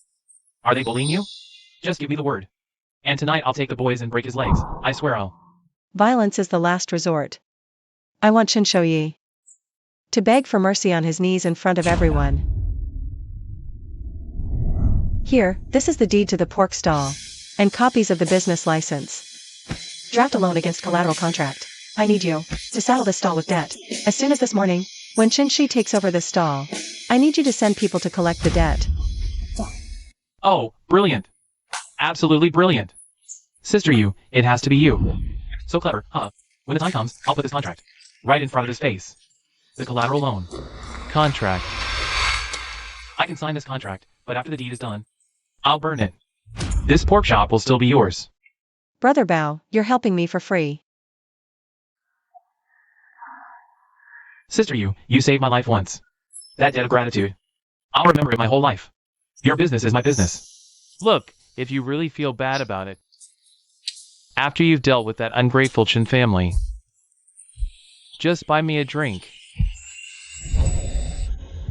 Are they bullying you? Just give me the word. And tonight I'll take the boys and break his legs. I swear I'll. Violence is the last resort. I want Chin Ceo.He to beg for mercy on his knees in front of everyone. Here, this is the deed to the pork stall, and copies of the business license. Draft a loan against collateral contract. I need you to settle this stall with debt. As soon as this morning, when Chin Ceo.He takes over this stall, I need you to send people to collect the debt. Oh, brilliant. Absolutely brilliant. Sister Yu, it has to be you. So clever, huh? When the time comes, I'll put this contract right in front of his face. The collateral loan. Contract. I can sign this contract, but after the deed is done, I'll burn it. This pork shop will still be yours. Brother Bao, you're helping me for free. Sister Yu, you saved my life once. That debt of gratitude, I'll remember it my whole life. Your business is my business. Look, if you really feel bad about it, after you've dealt with that ungrateful Chin family, just buy me a drink.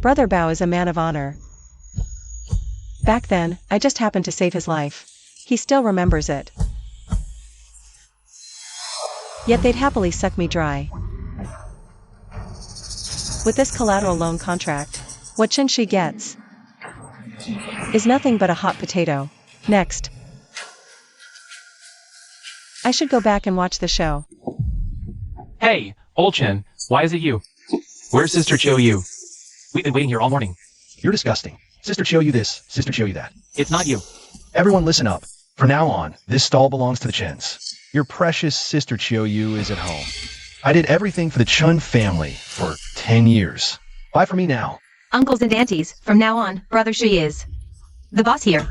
Brother Bao is a man of honor. Back then, I just happened to save his life. He still remembers it. Yet they'd happily suck me dry. With this collateral loan contract, what Chin-She gets is nothing but a hot potato. Next. I should go back and watch the show. Hey, old Chen, why is it you? Where's Sister Ceo.He? We've been waiting here all morning. You're disgusting. Sister Ceo.He this, Sister Ceo.He that. It's not you. Everyone listen up. From now on, this stall belongs to the Chens. Your precious Sister Ceo.He is at home. I did everything for the Chun family for 10 years. Bye for me now. Uncles and aunties, from now on, Brother She is the boss here.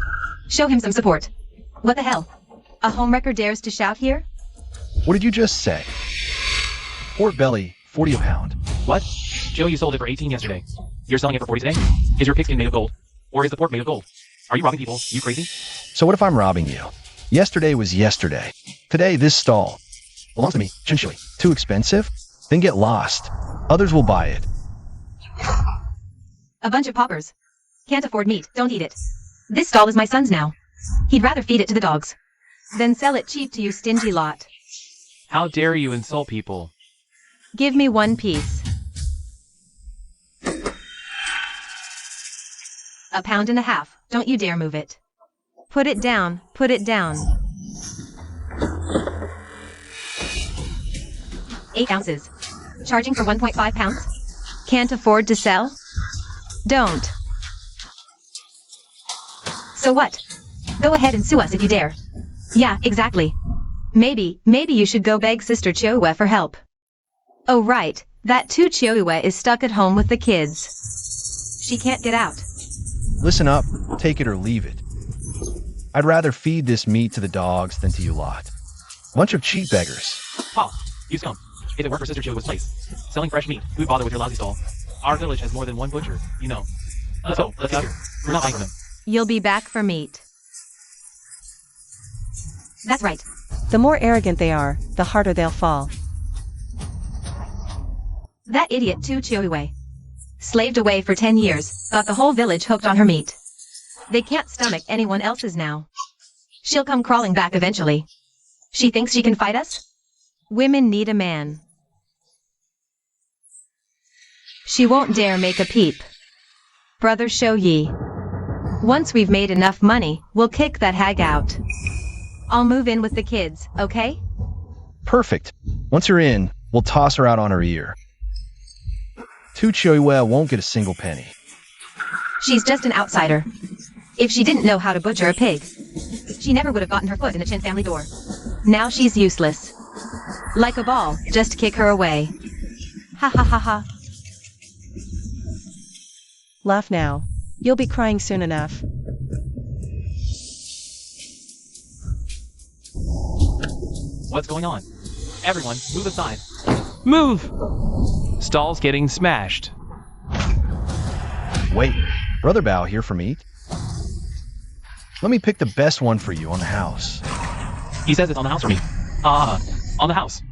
Show him some support. What the hell? A homewrecker dares to shout here? What did you just say? Pork belly, 40 a pound. What? Ceo.He sold it for 18 yesterday. You're selling it for 40 today? Is your pigskin made of gold? Or is the pork made of gold? Are you robbing people? You crazy? So what if I'm robbing you? Yesterday was yesterday. Today, this stall belongs to me, Chin-She. Too expensive? Then get lost. Others will buy it. A bunch of paupers. Can't afford meat, don't eat it. This stall is my son's now. He'd rather feed it to the dogs than sell it cheap to you stingy lot. How dare you insult people? Give me one piece. £1.50. Don't you dare move it. Put it down, put it down. 8 ounces. Charging for 1.5 pounds? Can't afford to sell? Don't. So what? Go ahead and sue us if you dare. Yeah, exactly. Maybe you should go beg Sister Ceo.He for help. Oh right, that too Ceo.He is stuck at home with the kids. She can't get out. Listen up, take it or leave it. I'd rather feed this meat to the dogs than to you lot. Bunch of cheap beggars. Pa, you scum. If it weren't for Sister Ceo.He's place, selling fresh meat, who'd bother with your lousy stall? Our village has more than one butcher, you know. Let's go, let's get out here. We're not buying them. You'll be back for meat. That's right. The more arrogant they are, the harder they'll fall. That idiot too Ceo.He. Slaved away for 10 years, got the whole village hooked on her meat. They can't stomach anyone else's now. She'll come crawling back eventually. She thinks she can fight us? Women need a man. She won't dare make a peep. Brother Ceo.He. Once we've made enough money, we'll kick that hag out. I'll move in with the kids, okay? Perfect. Once you're in, we'll toss her out on her ear. Two Ceo.He won't get a single penny. She's just an outsider. If she didn't know how to butcher a pig, she never would have gotten her foot in the Chin family door. Now she's useless. Like a ball, just kick her away. Ha ha ha ha. Laugh now. You'll be crying soon enough. What's going on? Everyone, move aside. Move! Stall's getting smashed. Wait, Brother Bao here for meat? Let me pick the best one for you on the house. He says it's on the house for me. On the house.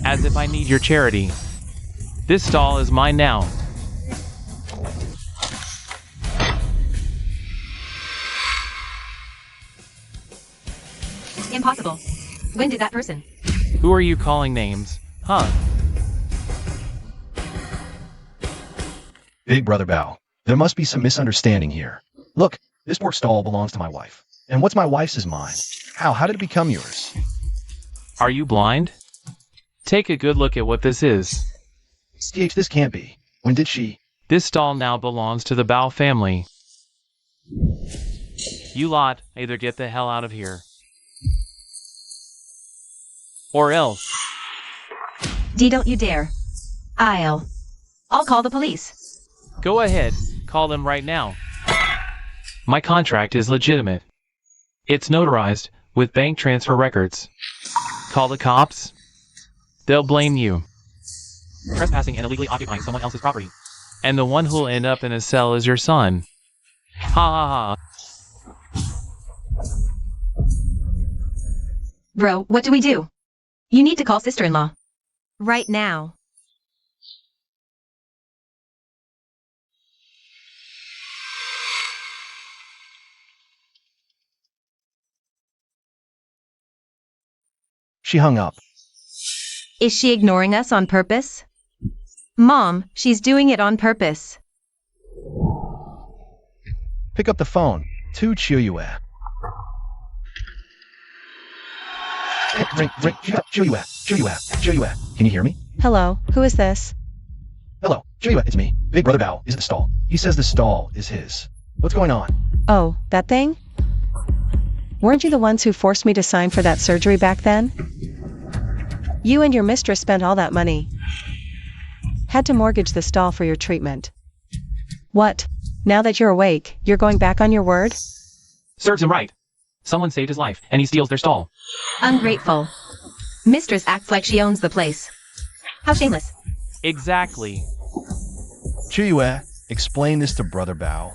As if I need your charity. This stall is mine now. Impossible. When did that person? Who are you calling names? Huh? Big Brother Bao, there must be some misunderstanding here. Look, this pork stall belongs to my wife. And what's my wife's is mine. How did it become yours? Are you blind? Take a good look at what this is. CH, this can't be. When did she? This stall now belongs to the Bao family. You lot either get the hell out of here. Or else. Don't you dare. I'll call the police. Go ahead, call them right now. My contract is legitimate. It's notarized with bank transfer records. Call the cops. They'll blame you. Trespassing and illegally occupying someone else's property. And the one who'll end up in a cell is your son. Ha ha ha. Bro, what do we do? You need to call sister-in-law. Right now. She hung up. Is she ignoring us on purpose? Mom, she's doing it on purpose. Pick up the phone. Ceo.He. Ring. Ceo.He. Can you hear me? Hello, who is this? Hello, Ceo.He, it's me. Big brother Bao is at the stall. He says the stall is his. What's going on? Oh, that thing? Weren't you the ones who forced me to sign for that surgery back then? You and your mistress spent all that money. Had to mortgage the stall for your treatment. What? Now that you're awake, you're going back on your word? Serves him right. Someone saved his life, and he steals their stall. Ungrateful. Mistress acts like she owns the place. How shameless. Exactly. Ceo.He, explain this to brother Bao.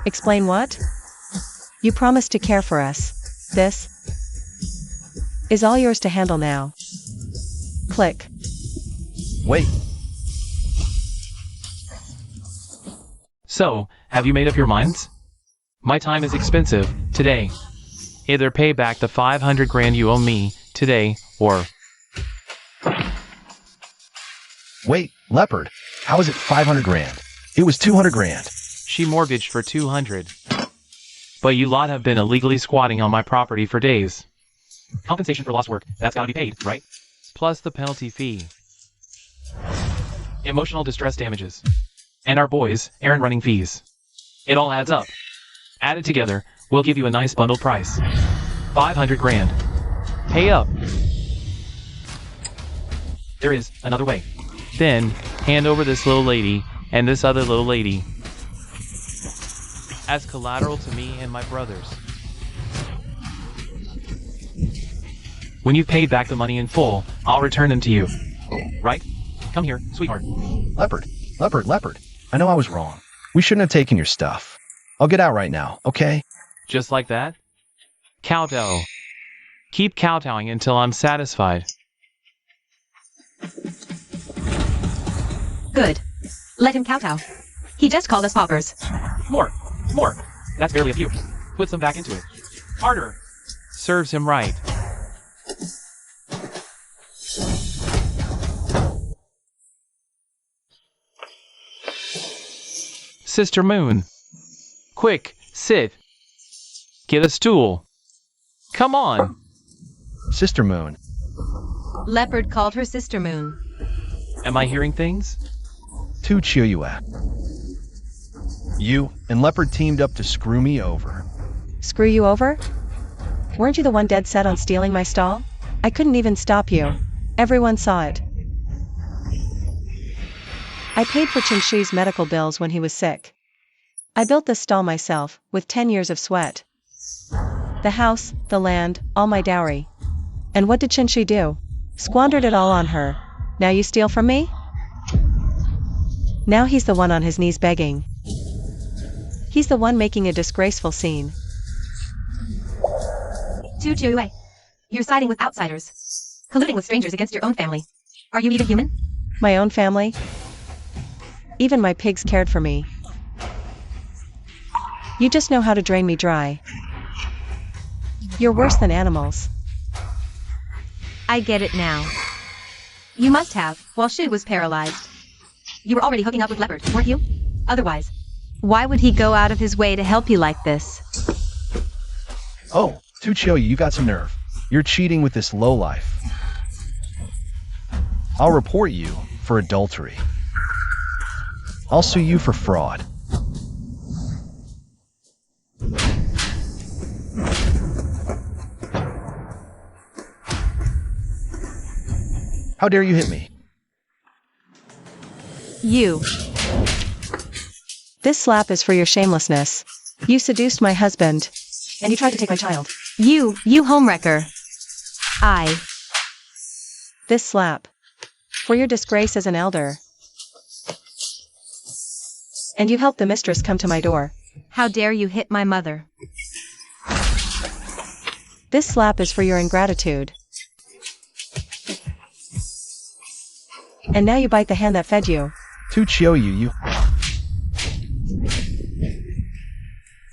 Explain what? You promised to care for us. This is all yours to handle now. Click. Wait, So, have you made up your minds? My time is expensive, today. Either pay back the 500 grand you owe me today, or wait, Leopard. How is it 500 grand? It was 200 grand. she mortgaged for 200. But you lot have been illegally squatting on my property for days. Compensation for lost work, that's gotta be paid, right? Plus the penalty fee. Emotional distress damages. And our boys' errand running fees. It all adds up. Added together, we'll give you a nice bundled price. 500 grand. Pay up. There is another way. Then, hand over this little lady and this other little lady as collateral to me and my brothers. When you've paid back the money in full, I'll return them to you. Right? Come here, sweetheart. Leopard. I know I was wrong. We shouldn't have taken your stuff. I'll get out right now, okay? Just like that? Kowtow. Keep kowtowing until I'm satisfied. Good. Let him kowtow. He just called us paupers. More. That's barely a few. Put some back into it. Harder. Serves him right. Sister Moon. Quick, sit. Get a stool. Come on. Sister Moon. Leopard called her Sister Moon. Am I hearing things? Ceo.He. You and Leopard teamed up to screw me over. Screw you over? Weren't you the one dead set on stealing my stall? I couldn't even stop you. Everyone saw it. I paid for Chin-Shi's medical bills when he was sick. I built this stall myself, with 10 years of sweat. The house, the land, all my dowry. And what did Chin-Shi do? Squandered it all on her. Now you steal from me? Now he's the one on his knees begging. He's the one making a disgraceful scene. Ceo.He. You're siding with outsiders. Colluding with strangers against your own family. Are you even human? My own family? Even my pigs cared for me. You just know how to drain me dry. You're worse than animals. I get it now. You must have, while Shu was paralyzed. You were already hooking up with Leopard, weren't you? Otherwise, why would he go out of his way to help you like this? Oh, Ceo.He, you got some nerve. You're cheating with this lowlife. I'll report you for adultery. I'll sue you for fraud. How dare you hit me? You. This slap is for your shamelessness. You seduced my husband. And you tried to take my child. You homewrecker. This slap. For your disgrace as an elder. And you helped the mistress come to my door. How dare you hit my mother? This slap is for your ingratitude. And now you bite the hand that fed you. Ceo.He, you.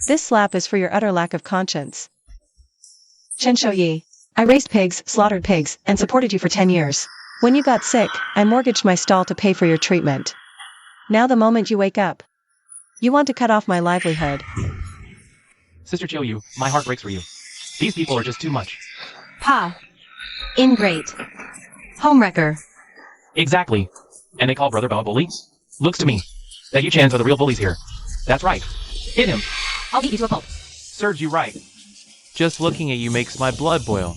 This slap is for your utter lack of conscience. Chin-Shi, I raised pigs, slaughtered pigs, and supported you for 10 years. When you got sick, I mortgaged my stall to pay for your treatment. Now the moment you wake up, you want to cut off my livelihood. Sister Ceo.He, my heart breaks for you. These people are just too much. Pa. Ingrate. Homewrecker. Exactly. And they call Brother Bo a bully? Looks to me that you Chans are the real bullies here. That's right. Hit him. I'll beat you to a pulp. Serves you right. Just looking at you makes my blood boil.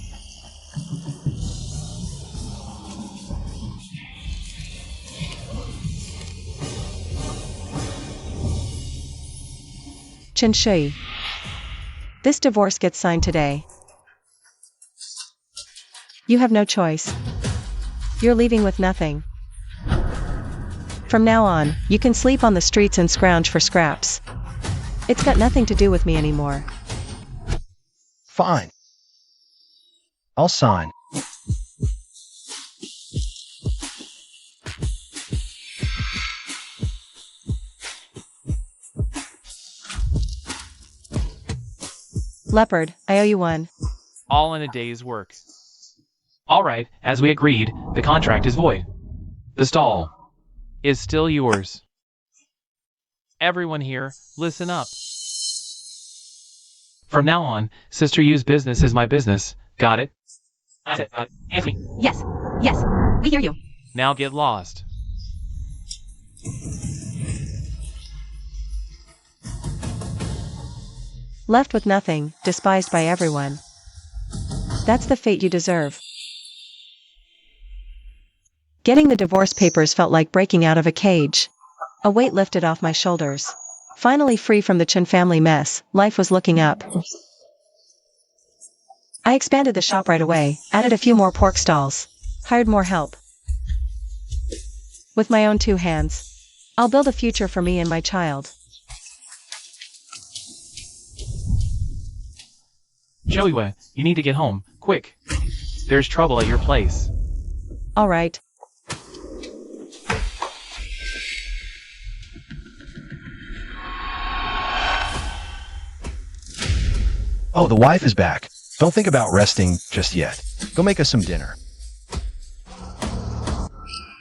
Ceo.He. This divorce gets signed today. You have no choice. You're leaving with nothing. From now on, you can sleep on the streets and scrounge for scraps. It's got nothing to do with me anymore. Fine. I'll sign. Leopard, I owe you one. All in a day's work. All right, as we agreed, the contract is void. The stall Is still yours. Everyone here, listen up. From now on, Sister Yu's business is my business. Got it? Anthony. Yes. Yes. We hear you. Now get lost. Left with nothing, despised by everyone. That's the fate you deserve. Getting the divorce papers felt like breaking out of a cage. A weight lifted off my shoulders. Finally free from the Chen family mess, life was looking up. I expanded the shop right away, added a few more pork stalls, hired more help. With my own 2 hands, I'll build a future for me and my child. Ceo.He, you need to get home, quick. There's trouble at your place. All right. Oh, the wife is back. Don't think about resting just yet. Go make us some dinner.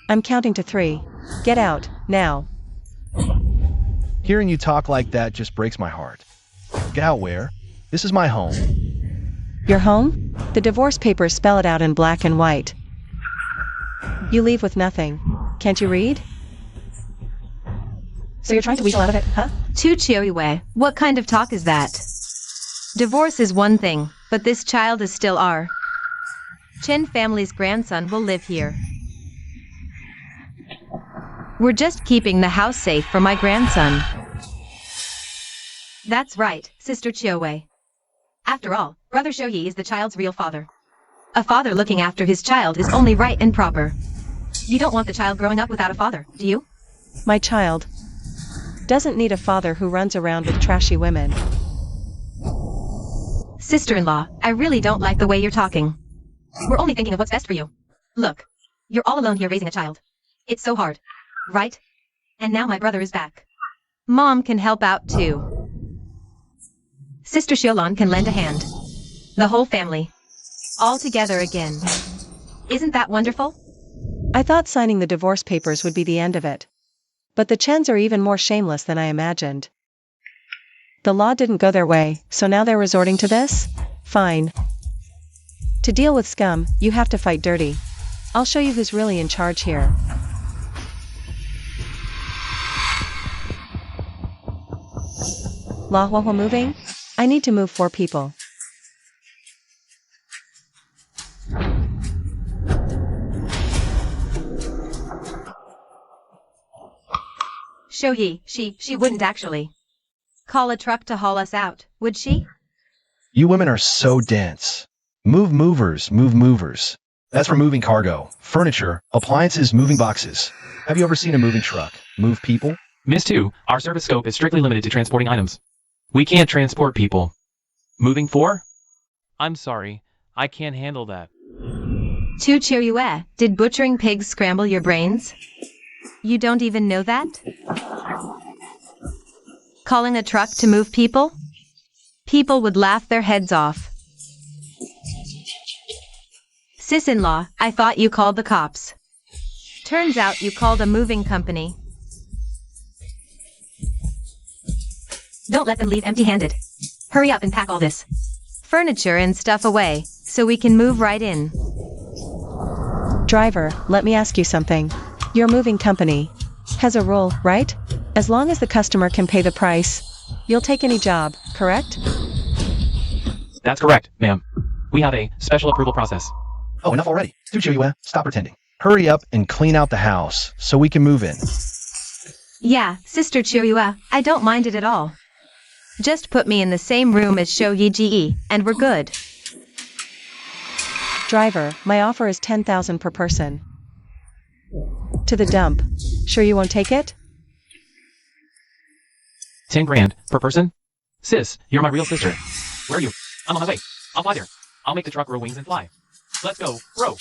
I'm counting to 3. Get out, now. Hearing you talk like that just breaks my heart. Get out where? This is my home. Your home? The divorce papers spell it out in black and white. You leave with nothing. Can't you read? So you're trying to weasel out of it, huh? Ceo.He, what kind of talk is that? Divorce is one thing, but this child is still our Chen family's grandson will live here. We're just keeping the house safe for my grandson. That's right, Sister Ceo.He. After all, Brother Ceo.He is the child's real father. A father looking after his child is only right and proper. You don't want the child growing up without a father, do you? My child doesn't need a father who runs around with trashy women. Sister-in-law, I really don't like the way you're talking. We're only thinking of what's best for you. Look, you're all alone here raising a child. It's so hard, right? And now my brother is back. Mom can help out too. Sister Xiaolon can lend a hand. The whole family. All together again. Isn't that wonderful? I thought signing the divorce papers would be the end of it. But the Chens are even more shameless than I imagined. The law didn't go their way, so now they're resorting to this? Fine. To deal with scum, you have to fight dirty. I'll show you who's really in charge here. Law while moving? I need to move 4 people. Ceo.He, she wouldn't actually call a truck to haul us out, would she? You women are so dense. Move movers, move movers. That's for moving cargo, furniture, appliances, moving boxes. Have you ever seen a moving truck move people? Miss 2, our service scope is strictly limited to transporting items. We can't transport people. Moving 4? I'm sorry, I can't handle that. Ceo.He, did butchering pigs scramble your brains? You don't even know that? Calling a truck to move people? People would laugh their heads off. Sis-in-law, I thought you called the cops. Turns out you called a moving company. Don't let them leave empty-handed. Hurry up and pack all this furniture and stuff away, so we can move right in. Driver, let me ask you something. Your moving company has a rule, right? As long as the customer can pay the price, you'll take any job, correct? That's correct, ma'am. We have a special approval process. Oh, enough already. Ceo.He, stop pretending. Hurry up and clean out the house so we can move in. Yeah, Sister Ceo.He, I don't mind it at all. Just put me in the same room as Ceo.He, and we're good. Driver, my offer is 10,000 per person. To the dump. Sure you won't take it? 10 grand per person? Sis, you're my real sister. Where are you? I'm on my way. I'll fly there. I'll make the truck grow wings and fly. Let's go, bro.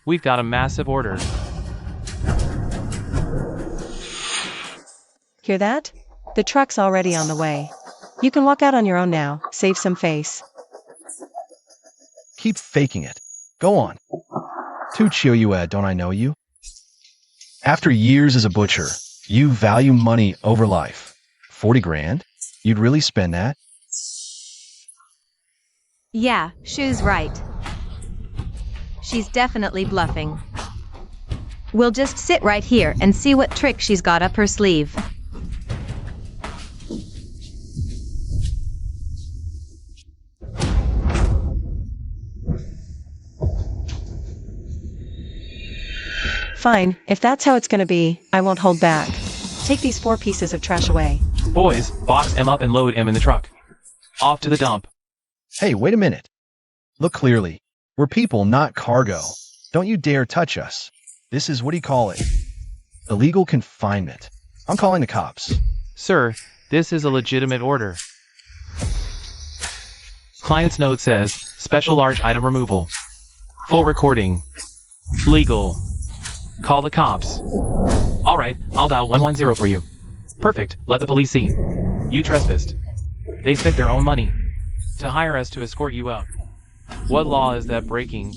We've got a massive order. Hear that? The truck's already on the way. You can walk out on your own now, save some face. Keep faking it. Go on. Ceo.He, don't I know you? After years as a butcher, you value money over life. 40 grand? You'd really spend that? Yeah, Shu's right. She's definitely bluffing. We'll just sit right here and see what trick she's got up her sleeve. Fine, if that's how it's gonna be, I won't hold back. Take these 4 pieces of trash away. Boys, box him up and load him in the truck. Off to the dump. Hey, wait a minute. Look clearly. We're people, not cargo. Don't you dare touch us. This is, what do you call it? Illegal confinement. I'm calling the cops. Sir, this is a legitimate order. Client's note says, special large item removal. Full recording. Legal. Call the cops. Alright, I'll dial 110 for you. Perfect, let the police see. You trespassed. They spent their own money To hire us to escort you out. What law is that breaking?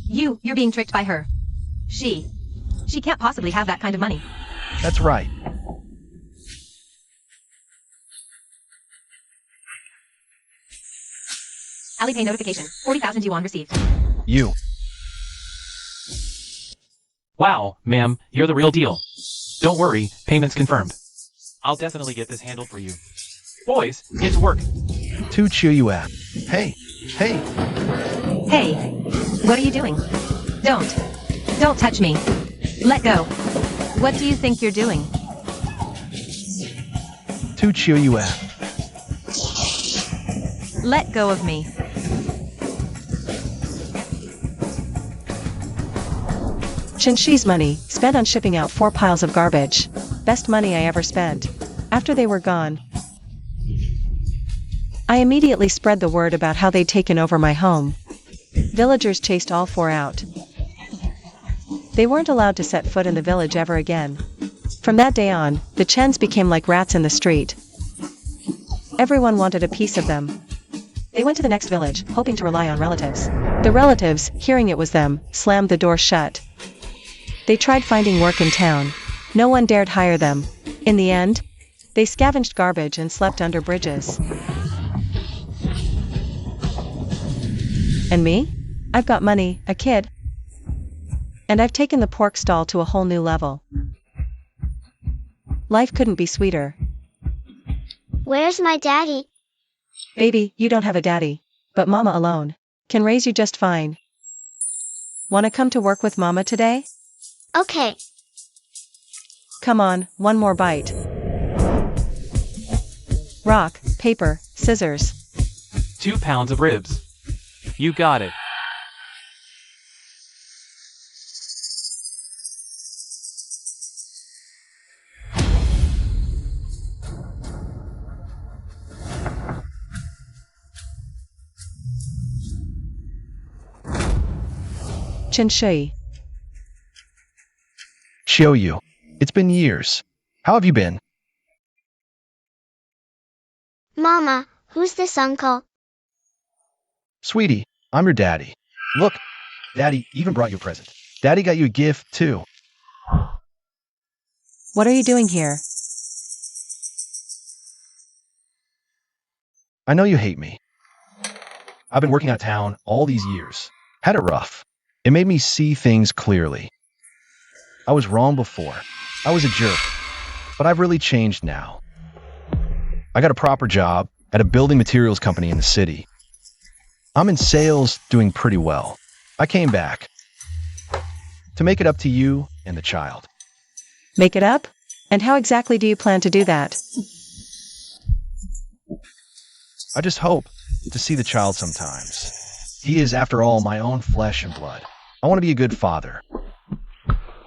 You're being tricked by her. She can't possibly have that kind of money. That's right. Alipay notification. 40,000 yuan received. You. Wow, ma'am, you're the real deal. Don't worry, payment's confirmed. I'll definitely get this handled for you. Boys, get to work. Ceo.He. Hey. Hey. Hey, what are you doing? Don't touch me. Let go. What do you think you're doing? Ceo.He. Let go of me. Chinshi's money, spent on shipping out 4 piles of garbage. Best money I ever spent. After they were gone, I immediately spread the word about how they'd taken over my home. Villagers chased all 4 out. They weren't allowed to set foot in the village ever again. From that day on, the Chens became like rats in the street. Everyone wanted a piece of them. They went to the next village, hoping to rely on relatives. The relatives, hearing it was them, slammed the door shut. They tried finding work in town. No one dared hire them. In the end, they scavenged garbage and slept under bridges. And me? I've got money, a kid. And I've taken the pork stall to a whole new level. Life couldn't be sweeter. Where's my daddy? Baby, you don't have a daddy. But Mama alone can raise you just fine. Wanna come to work with Mama today? Okay. Come on, one more bite. Rock, paper, scissors. 2 pounds of ribs. You got it. Ceo.He. Ceo.He. It's been years. How have you been? Mama, who's this uncle? Sweetie, I'm your daddy. Look, Daddy even brought you a present. Daddy got you a gift, too. What are you doing here? I know you hate me. I've been working out of town all these years. Had it rough. It made me see things clearly. I was wrong before. I was a jerk. But I've really changed now. I got a proper job at a building materials company in the city. I'm in sales, doing pretty well. I came back to make it up to you and the child. Make it up? And how exactly do you plan to do that? I just hope to see the child sometimes. He is, after all, my own flesh and blood. I want to be a good father.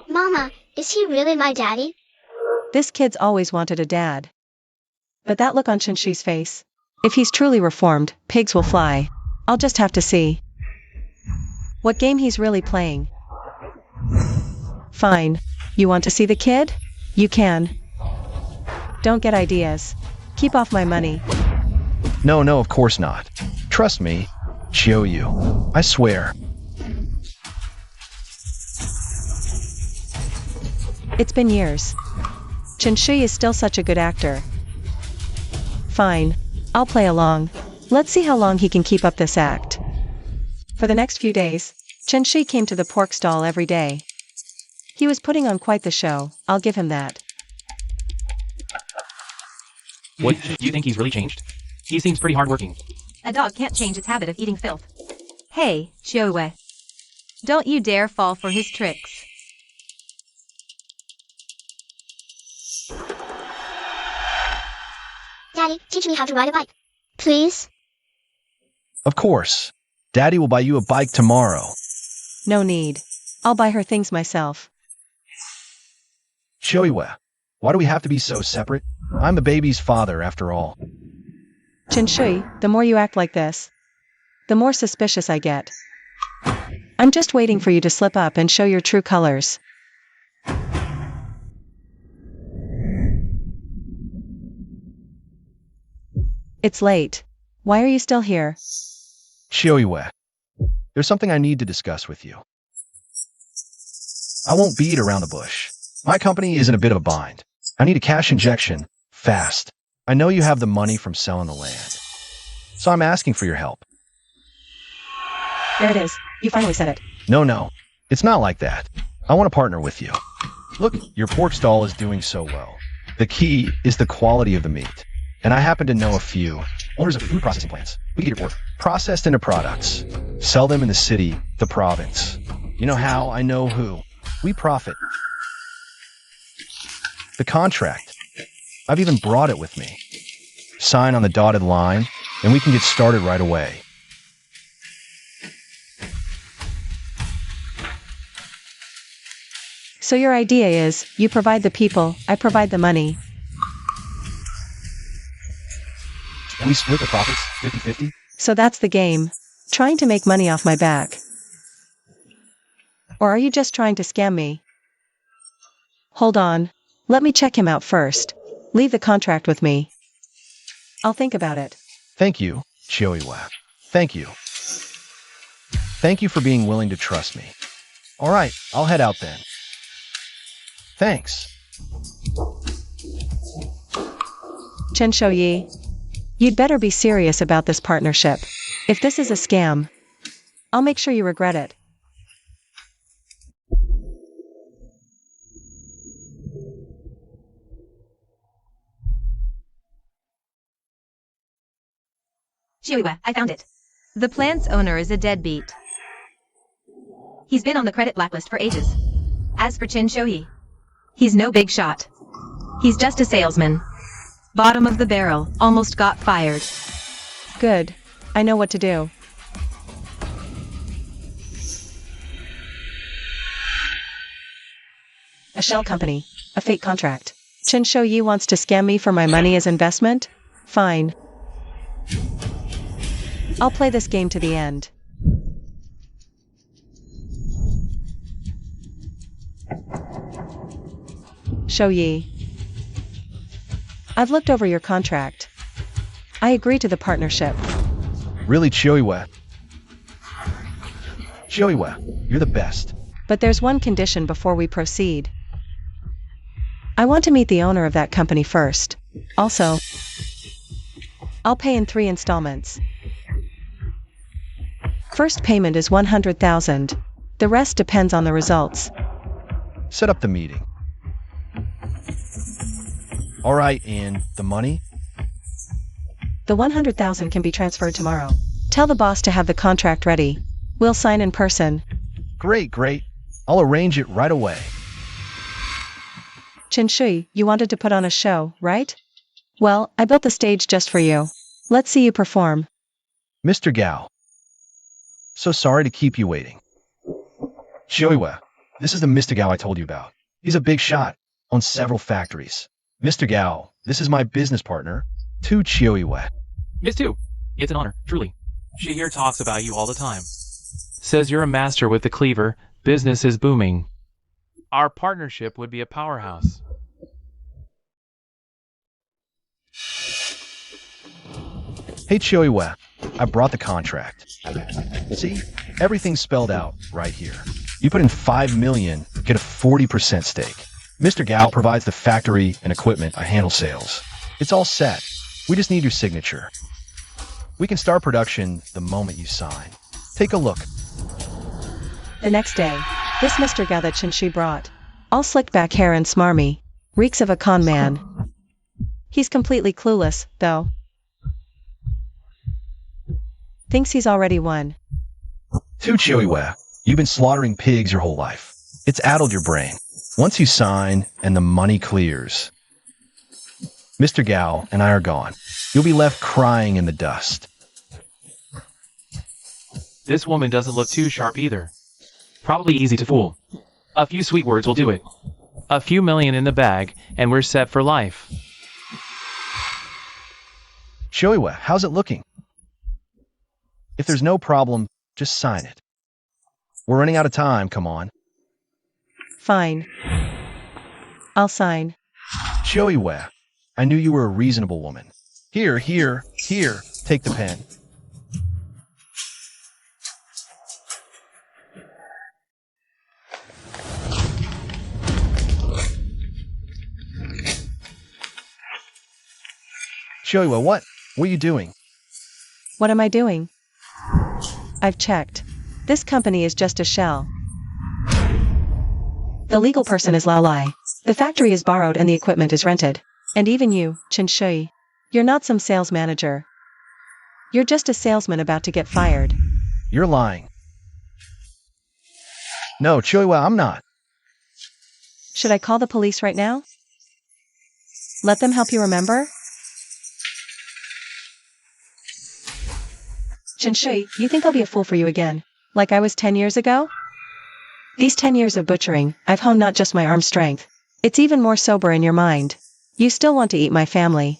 Mama, is he really my daddy? This kid's always wanted a dad. But that look on Chin-Shi's face. If he's truly reformed, pigs will fly. I'll just have to see what game he's really playing. Fine. You want to see the kid? You can. Don't get ideas. Keep off my money. No, of course not. Trust me, Ceo.He. I swear. It's been years. Chin-Shi is still such a good actor. Fine. I'll play along. Let's see how long he can keep up this act. For the next few days, Chin-Shi came to the pork stall every day. He was putting on quite the show, I'll give him that. What, do you think he's really changed? He seems pretty hardworking. A dog can't change its habit of eating filth. Hey, Ceo.He. Don't you dare fall for his tricks. Daddy, teach me how to ride a bike. Please? Of course. Daddy will buy you a bike tomorrow. No need. I'll buy her things myself. Ceo.He, why do we have to be so separate? I'm the baby's father, after all. Chin-Shi, the more you act like this, the more suspicious I get. I'm just waiting for you to slip up and show your true colors. It's late. Why are you still here? Ceo.He, there's something I need to discuss with you. I won't beat around the bush. My company is in a bit of a bind. I need a cash injection, fast. I know you have the money from selling the land. So I'm asking for your help. There it is. You finally said it. No. It's not like that. I want to partner with you. Look, your pork stall is doing so well. The key is the quality of the meat. And I happen to know a few owners of food processing plants. We get your pork processed into products. Sell them in the city, the province. You know how? I know who. We profit. The contract. I've even brought it with me. Sign on the dotted line, and we can get started right away. So your idea is, you provide the people, I provide the money. And we split the profits 50-50? So that's the game. Trying to make money off my back. Or are you just trying to scam me? Hold on. Let me check him out first. Leave the contract with me. I'll think about it. Thank you, Ceo.He. Thank you. Thank you for being willing to trust me. All right, I'll head out then. Thanks. Chin-Shi, you'd better be serious about this partnership. If this is a scam, I'll make sure you regret it. Ceo.He, I found it. The plant's owner is a deadbeat. He's been on the credit blacklist for ages. As for Chin-Shi, he's no big shot. He's just a salesman. Bottom of the barrel, almost got fired. Good. I know what to do. A shell company. A fake contract. Chin-Shi wants to scam me for my money as investment? Fine. I'll play this game to the end. Ceo.He. I've looked over your contract. I agree to the partnership. Really, Ceo.He? Ceo.He, you're the best. But there's one condition before we proceed. I want to meet the owner of that company first. Also, I'll pay in 3 installments. First payment is 100,000. The rest depends on the results. Set up the meeting. All right, and the money? The 100,000 can be transferred tomorrow. Tell the boss to have the contract ready. We'll sign in person. Great, great. I'll arrange it right away. He, you wanted to put on a show, right? Well, I built the stage just for you. Let's see you perform. Mr. Gao. So sorry to keep you waiting. Ceo.He, this is the Mr. Gao I told you about. He's a big shot, owns several factories. Mr. Gao, this is my business partner, Ceo.He. Miss Tu, it's an honor, truly. She here talks about you all the time. Says you're a master with the cleaver, business is booming. Our partnership would be a powerhouse. Hey Ceo.He, I brought the contract. See, everything's spelled out right here. You put in 5 million, get a 40% stake. Mr. Gao provides the factory and equipment, I handle sales. It's all set. We just need your signature. We can start production the moment you sign. Take a look. The next day, this Mr. Gao that He brought, all slicked back hair and smarmy, reeks of a con man. He's completely clueless, though. Thinks he's already won. Ceo.He, you've been slaughtering pigs your whole life. It's addled your brain. Once you sign and the money clears, Mr. Gao and I are gone. You'll be left crying in the dust. This woman doesn't look too sharp either. Probably easy to fool. A few sweet words will do it. A few million in the bag, and we're set for life. Ceo.He, how's it looking? If there's no problem, just sign it. We're running out of time, come on. Fine. I'll sign. Ceo.He, I knew you were a reasonable woman. Here, take the pen. Ceo.He, what are you doing? What am I doing? I've checked. This company is just a shell. The legal person is Lao Lai. The factory is borrowed and the equipment is rented. And even you, He, you're not some sales manager. You're just a salesman about to get fired. You're lying. No, Ceo.He, I'm not. Should I call the police right now? Let them help you remember? He, you think I'll be a fool for you again, like I was 10 years ago? These 10 years of butchering, I've honed not just my arm strength. It's even more sober in your mind. You still want to eat my family.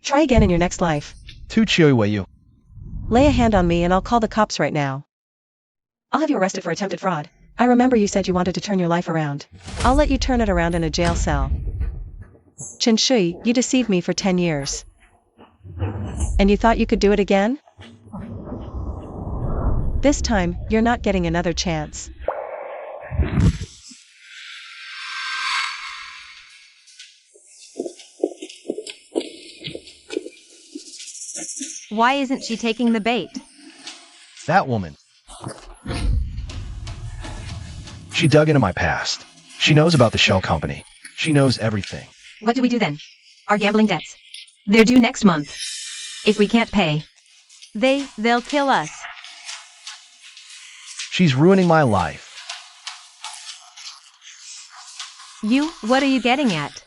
Try again in your next life. Ceo.He, you. Lay a hand on me and I'll call the cops right now. I'll have you arrested for attempted fraud. I remember you said you wanted to turn your life around. I'll let you turn it around in a jail cell. He, you deceived me for 10 years. And you thought you could do it again? This time, you're not getting another chance. Why isn't she taking the bait? That woman. She dug into my past. She knows about the shell company. She knows everything. What do we do then? Our gambling debts. They're due next month. If we can't pay, they'll kill us. She's ruining my life. What are you getting at?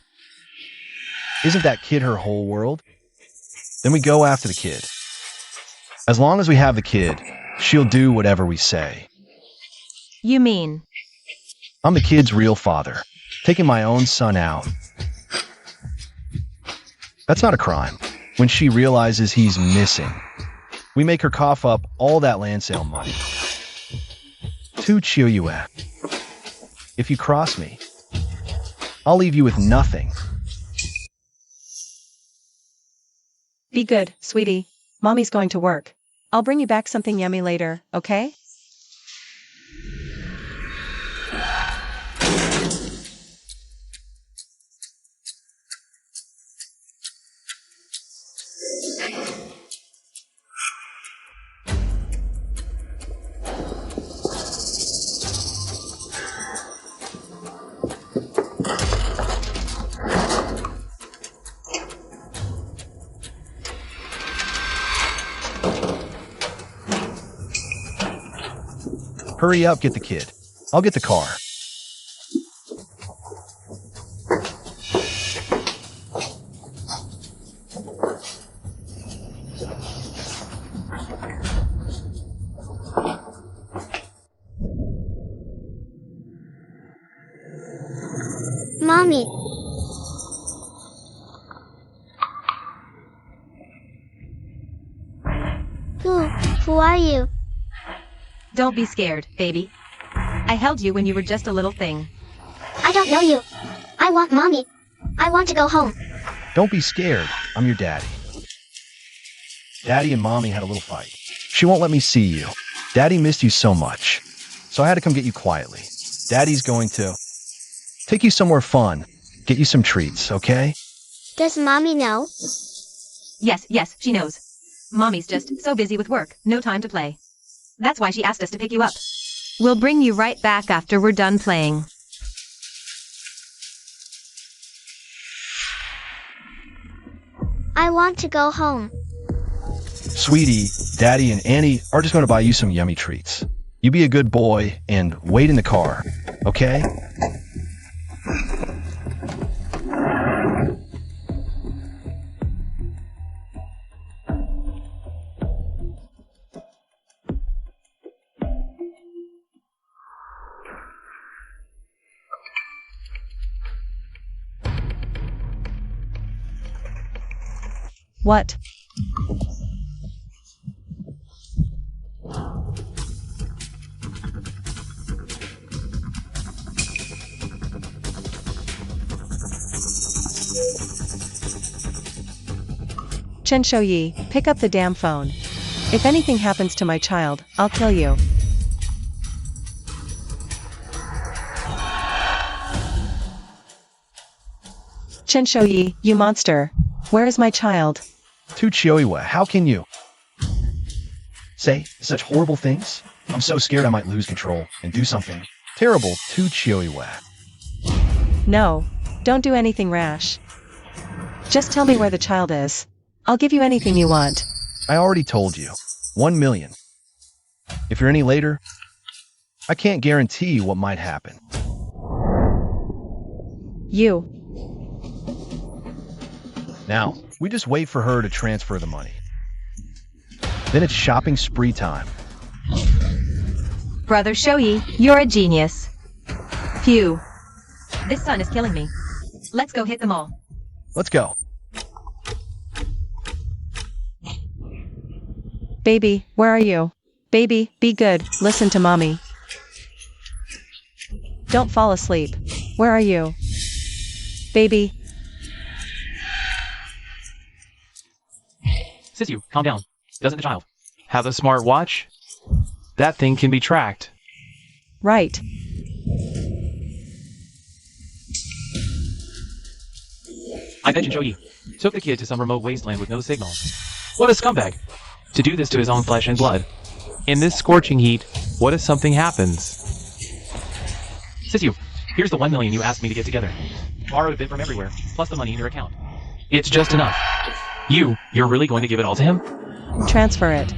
Isn't that kid her whole world? Then we go after the kid. As long as we have the kid, she'll do whatever we say. You mean? I'm the kid's real father, taking my own son out. That's not a crime. When she realizes he's missing, we make her cough up all that land sale money. Ceo.He, if you cross me, I'll leave you with nothing. Be good, sweetie. Mommy's going to work. I'll bring you back something yummy later, okay? Hurry up, get the kid. I'll get the car. Mommy. Who are you? Don't be scared, baby. I held you when you were just a little thing. I don't know you. I want Mommy. I want to go home. Don't be scared. I'm your daddy. Daddy and Mommy had a little fight. She won't let me see you. Daddy missed you so much. So I had to come get you quietly. Daddy's going to take you somewhere fun. Get you some treats, okay? Does Mommy know? Yes, she knows. Mommy's just so busy with work, no time to play. That's why she asked us to pick you up. We'll bring you right back after we're done playing. I want to go home. Sweetie, Daddy and Annie are just going to buy you some yummy treats. You be a good boy and wait in the car, okay? What? Ceo.He, pick up the damn phone. If anything happens to my child, I'll kill you. Ceo.He, you monster. Where is my child? Ceo.He, how can you say such horrible things? I'm so scared I might lose control and do something terrible to Ceo.He. No, don't do anything rash. Just tell me where the child is. I'll give you anything you want. I already told you. 1 million. If you're any later, I can't guarantee what might happen. You. Now, we just wait for her to transfer the money. Then it's shopping spree time. Brother Ceo.He, you're a genius. Phew. This sun is killing me. Let's go hit them all. Let's go. Baby, where are you? Baby, be good, listen to mommy. Don't fall asleep. Where are you? Baby. Sis, calm down. Doesn't the child Have a smart watch? That thing can be tracked. Right. I bet Ceo.He took the kid to some remote wasteland with no signal. What a scumbag! To do this to his own flesh and blood. In this scorching heat, what if something happens? Sis, here's the 1 million you asked me to get together. Borrowed a bit from everywhere, plus the money in your account. It's just enough. You're really going to give it all to him? Transfer it.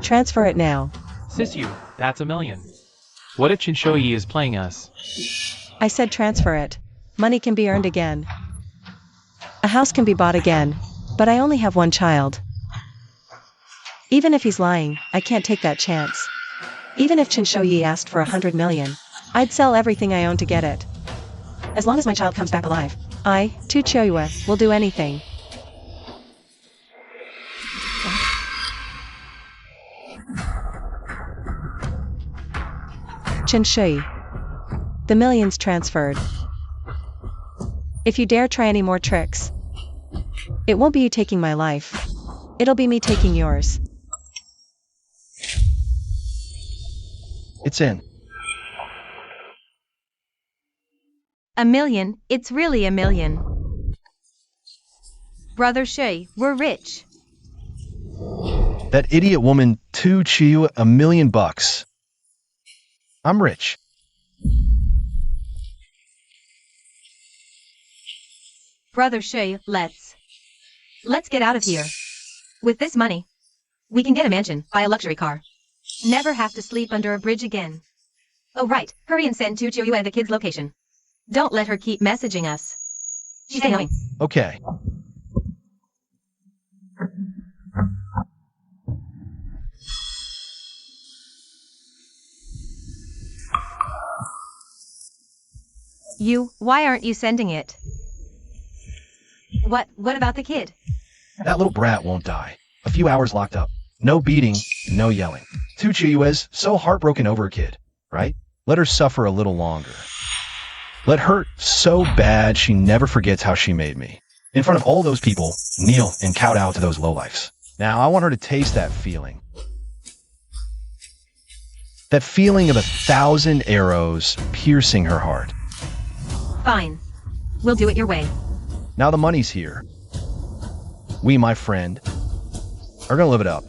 Transfer it now. Sis, that's $1 million. What if Ceo.He is playing us? I said transfer it. Money can be earned again. A house can be bought again. But I only have one child. Even if he's lying, I can't take that chance. Even if Ceo.He asked for 100 million, I'd sell everything I own to get it. As long as my child comes back alive, I, Ceo.He, will do anything. Ceo.He. The millions transferred. If you dare try any more tricks, it won't be you taking my life. It'll be me taking yours. It's in. $1 million, it's really $1 million. Brother She, we're rich. That idiot woman too Chiu $1 million. I'm rich. Brother She, let's get out of here. With this money, we can get a mansion, buy a luxury car. Never have to sleep under a bridge again. Oh right, hurry and send He the kid's location. Don't let her keep messaging us. She's annoying. Okay. Why aren't you sending it? What about the kid? That little brat won't die. A few hours locked up. No beating, no yelling. Chiu is so heartbroken over a kid, right? Let her suffer a little longer. Let hurt so bad she never forgets how she made me. In front of all those people, kneel and kowtow to those lowlifes. Now I want her to taste that feeling. That feeling of 1,000 arrows piercing her heart. Fine. We'll do it your way. Now the money's here. We, my friend, are gonna live it up.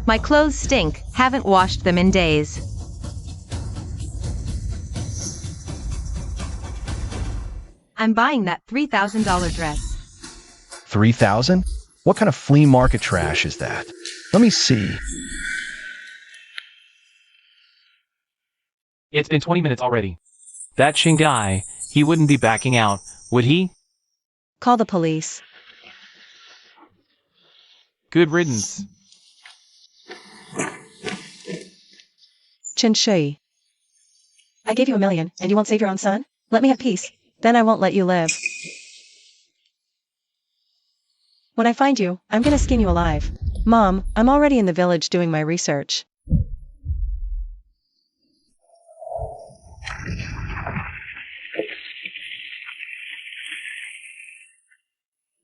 My clothes stink. Haven't washed them in days. I'm buying that $3,000 dress. 3,000? What kind of flea market trash is that? Let me see. It's been 20 minutes already. That Ching guy, he wouldn't be backing out, would he? Call the police. Good riddance. He. I gave you $1 million, and you won't save your own son? Let me have peace. Then I won't let you live. When I find you, I'm gonna skin you alive. Mom, I'm already in the village doing my research.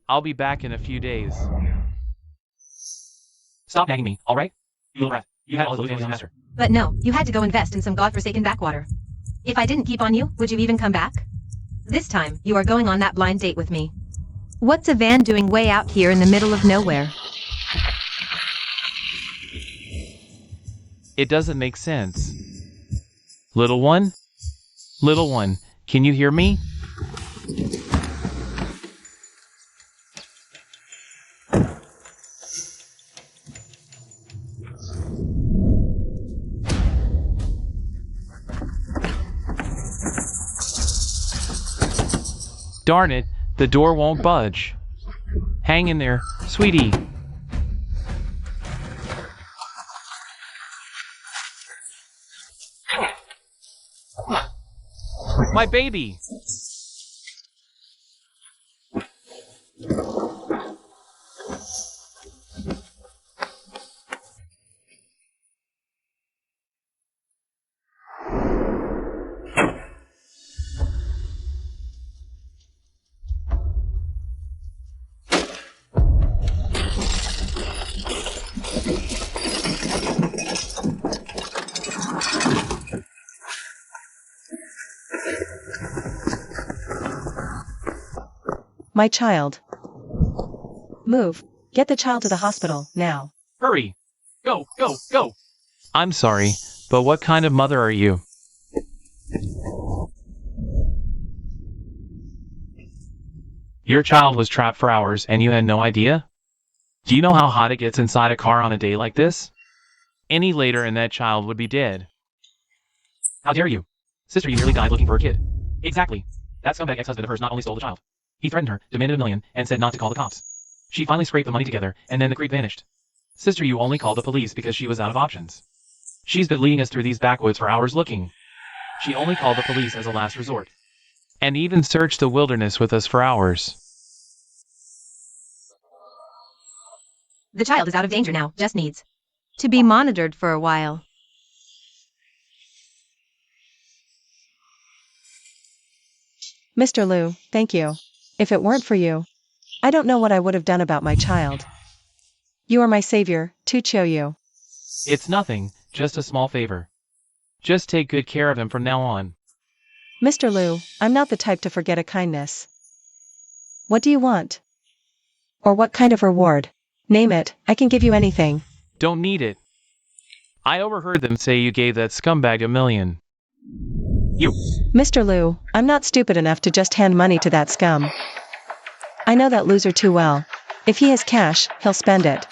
I'll be back in a few days. Stop nagging me, alright? You little rat. You had all those aliens master. But no, you had to go invest in some godforsaken backwater. If I didn't keep on you, would you even come back? This time, you are going on that blind date with me. What's a van doing way out here in the middle of nowhere? It doesn't make sense. Little one, can you hear me? Darn it, the door won't budge. Hang in there, sweetie. My baby! My child. Move. Get the child to the hospital, now. Hurry! Go, go, go! I'm sorry, but what kind of mother are you? Your child was trapped for hours and you had no idea? Do you know how hot it gets inside a car on a day like this? Any later and that child would be dead. How dare you? Sister, you nearly died looking for a kid. Exactly. That scumbag ex-husband of hers not only stole the child. He threatened her, demanded $1 million, and said not to call the cops. She finally scraped the money together, and then the creep vanished. Sister, you only called the police because she was out of options. She's been leading us through these backwoods for hours looking. She only called the police as a last resort. And even searched the wilderness with us for hours. The child is out of danger now, just needs to be monitored for a while. Mr. Liu, thank you. If it weren't for you, I don't know what I would have done about my child. You are my savior, He. It's nothing, just a small favor. Just take good care of him from now on. Mr. Liu, I'm not the type to forget a kindness. What do you want? Or what kind of reward? Name it, I can give you anything. Don't need it. I overheard them say you gave that scumbag $1 million. You. Mr. Liu, I'm not stupid enough to just hand money to that scum. I know that loser too well. If he has cash, he'll spend it.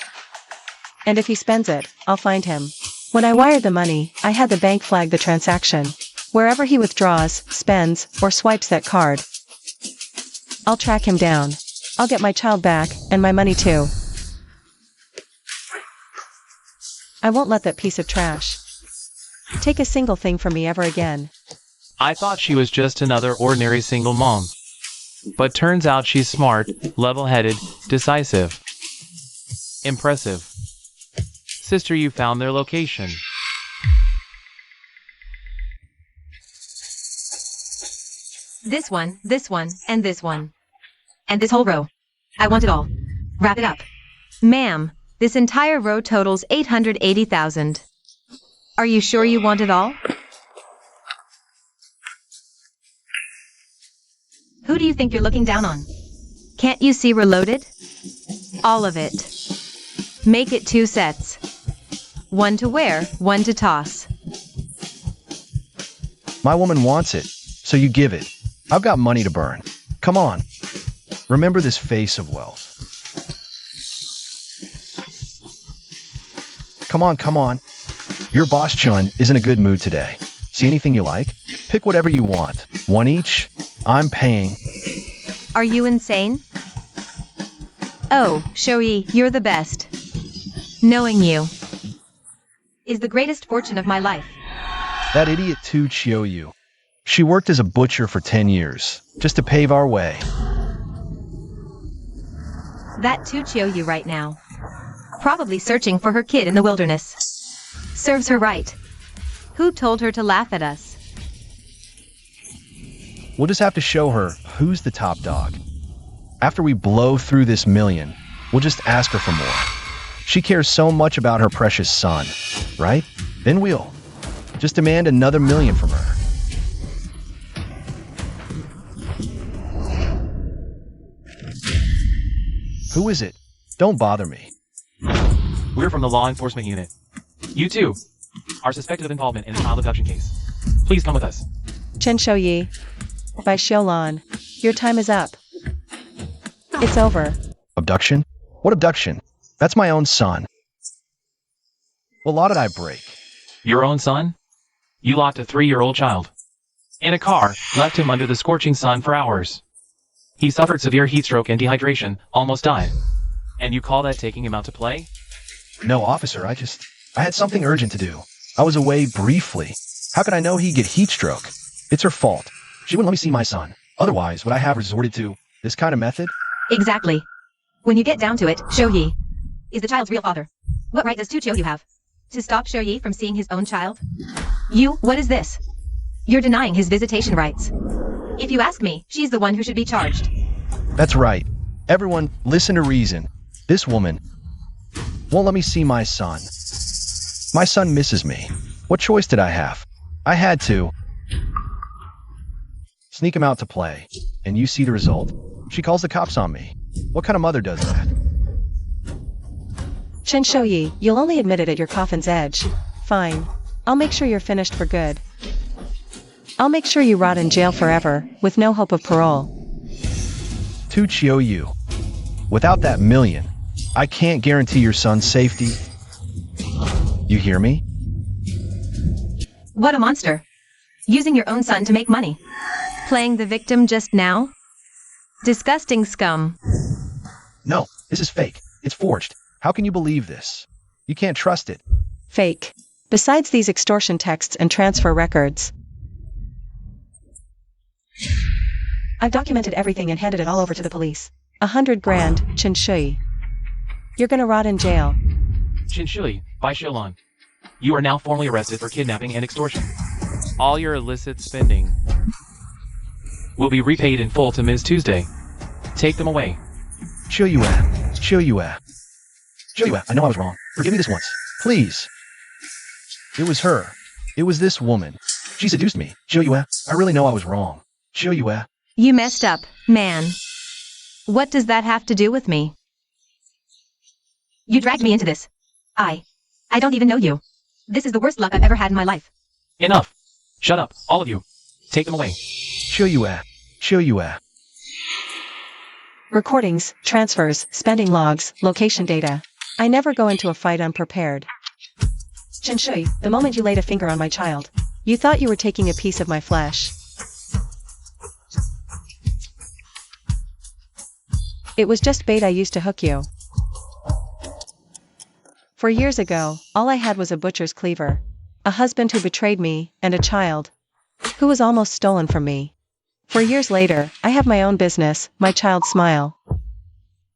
And if he spends it, I'll find him. When I wired the money, I had the bank flag the transaction. Wherever he withdraws, spends, or swipes that card, I'll track him down. I'll get my child back, and my money too. I won't let that piece of trash take a single thing from me ever again. I thought she was just another ordinary single mom. But turns out she's smart, level-headed, decisive. Impressive. Sister, you found their location. This one, and this one. And this whole row. I want it all. Wrap it up. Ma'am, this entire row totals 880,000. Are you sure you want it all? Who do you think you're looking down on? Can't you see reloaded? All of it. Make it 2 sets. 1 to wear, 1 to toss. My woman wants it, so you give it. I've got money to burn. Come on. Remember this face of wealth. Come on. Your boss Chun is in a good mood today. See anything you like? Pick whatever you want. 1 each. I'm paying. Are you insane? Oh, Ceo.He, you're the best. Knowing you is the greatest fortune of my life. That idiot too, Ceo.He. She worked as a butcher for 10 years, just to pave our way. That too Ceo.He right now. Probably searching for her kid in the wilderness. Serves her right. Who told her to laugh at us? We'll just have to show her who's the top dog. After we blow through this $1 million, we'll just ask her for more. She cares so much about her precious son, right? Then we'll just demand another $1 million from her. Who is it? Don't bother me. We're from the law enforcement unit. You too are suspected of involvement in a child abduction case. Please come with us. Ceo.He. By Xiaolon. Your time is up. It's over. Abduction? What abduction? That's my own son. What law did I break? Your own son? You locked a 3-year-old child in a car, left him under the scorching sun for hours. He suffered severe heat stroke and dehydration, almost died. And you call that taking him out to play? No, officer, I had something urgent to do. I was away briefly. How could I know he'd get heat stroke? It's her fault. She wouldn't let me see my son. Otherwise, would I have resorted to this kind of method? Exactly. When you get down to it, Ceo.He is the child's real father. What right does Ceo.He have to stop Ceo.He from seeing his own child? What is this? You're denying his visitation rights. If you ask me, she's the one who should be charged. That's right. Everyone, listen to reason. This woman won't let me see my son. My son misses me. What choice did I have? I had to sneak him out to play. And you see the result? She calls the cops on me. What kind of mother does that? Ceo.He, you'll only admit it at your coffin's edge. Fine. I'll make sure you're finished for good. I'll make sure you rot in jail forever, with no hope of parole. To Ceo.He. Without that $1 million, I can't guarantee your son's safety. You hear me? What a monster. Using your own son to make money. Playing the victim just now? Disgusting scum. No, this is fake. It's forged. How can you believe this? You can't trust it. Fake. Besides these extortion texts and transfer records, I've documented everything and handed it all over to the police. 100 grand, Ceo.He. You're gonna rot in jail. Ceo.He, by Xiaolon. You are now formally arrested for kidnapping and extortion. All your illicit spending Will be repaid in full to Ms. Tuesday. Take them away. Ceo.He. I know I was wrong. Forgive me this once. Please. It was her. It was this woman. She seduced me. Ceo.He. I really know I was wrong. Ceo.He. You messed up, man. What does that have to do with me? You dragged me into this. I don't even know you. This is the worst luck I've ever had in my life. Enough. Shut up, all of you. Take them away. Ceo.He. Recordings, transfers, spending logs, location data. I never go into a fight unprepared. Ceo.He, the moment you laid a finger on my child, you thought you were taking a piece of my flesh. It was just bait I used to hook you. 4 years ago, all I had was a butcher's cleaver, a husband who betrayed me, and a child who was almost stolen from me. 4 years later, I have my own business, my child's smile,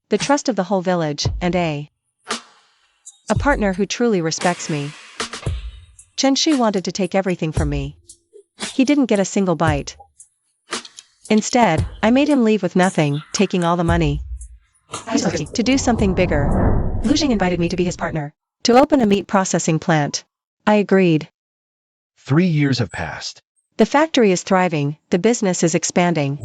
the trust of the whole village, and a partner who truly respects me. Ceo.He wanted to take everything from me. He didn't get a single bite. Instead, I made him leave with nothing, taking all the money. To do something bigger. Lu invited me to be his partner, to open a meat processing plant. I agreed. 3 years have passed. The factory is thriving, the business is expanding.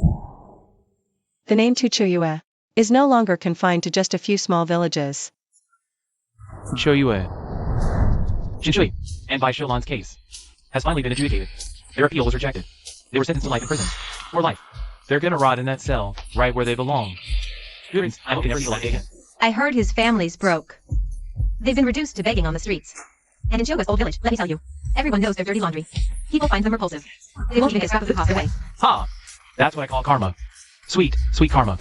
The name Ceo.He is no longer confined to just a few small villages. Ceo.He. Ceo.He, and by Shilon's case, has finally been adjudicated. Their appeal was rejected. They were sentenced to life in prison. For life. They're gonna rot in that cell, right where they belong. Good. I hope they never see life again. I heard his family's broke. They've been reduced to begging on the streets. And in Shoga's old village, let me tell you, everyone knows their dirty laundry. People find them repulsive. They won't even get scrap of food tossed away. Ha! That's what I call karma. Sweet, sweet karma.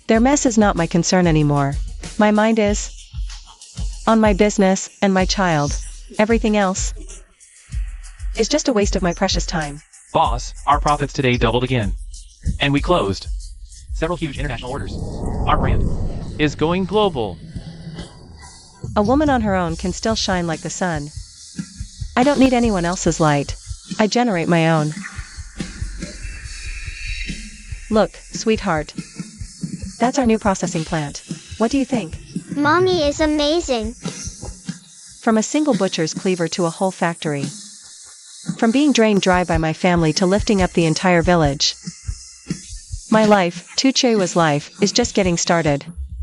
Their mess is not my concern anymore. My mind is on my business and my child. Everything else is just a waste of my precious time. Boss, our profits today doubled again. And we closed several huge international orders. Our brand Is going global. A woman on her own can still shine like the sun. I don't need anyone else's light. I generate my own. Look, sweetheart. That's our new processing plant. What do you think? Mommy is amazing. From a single butcher's cleaver to a whole factory. From being drained dry by my family to lifting up the entire village. My life, Ceo.He's life, is just getting started.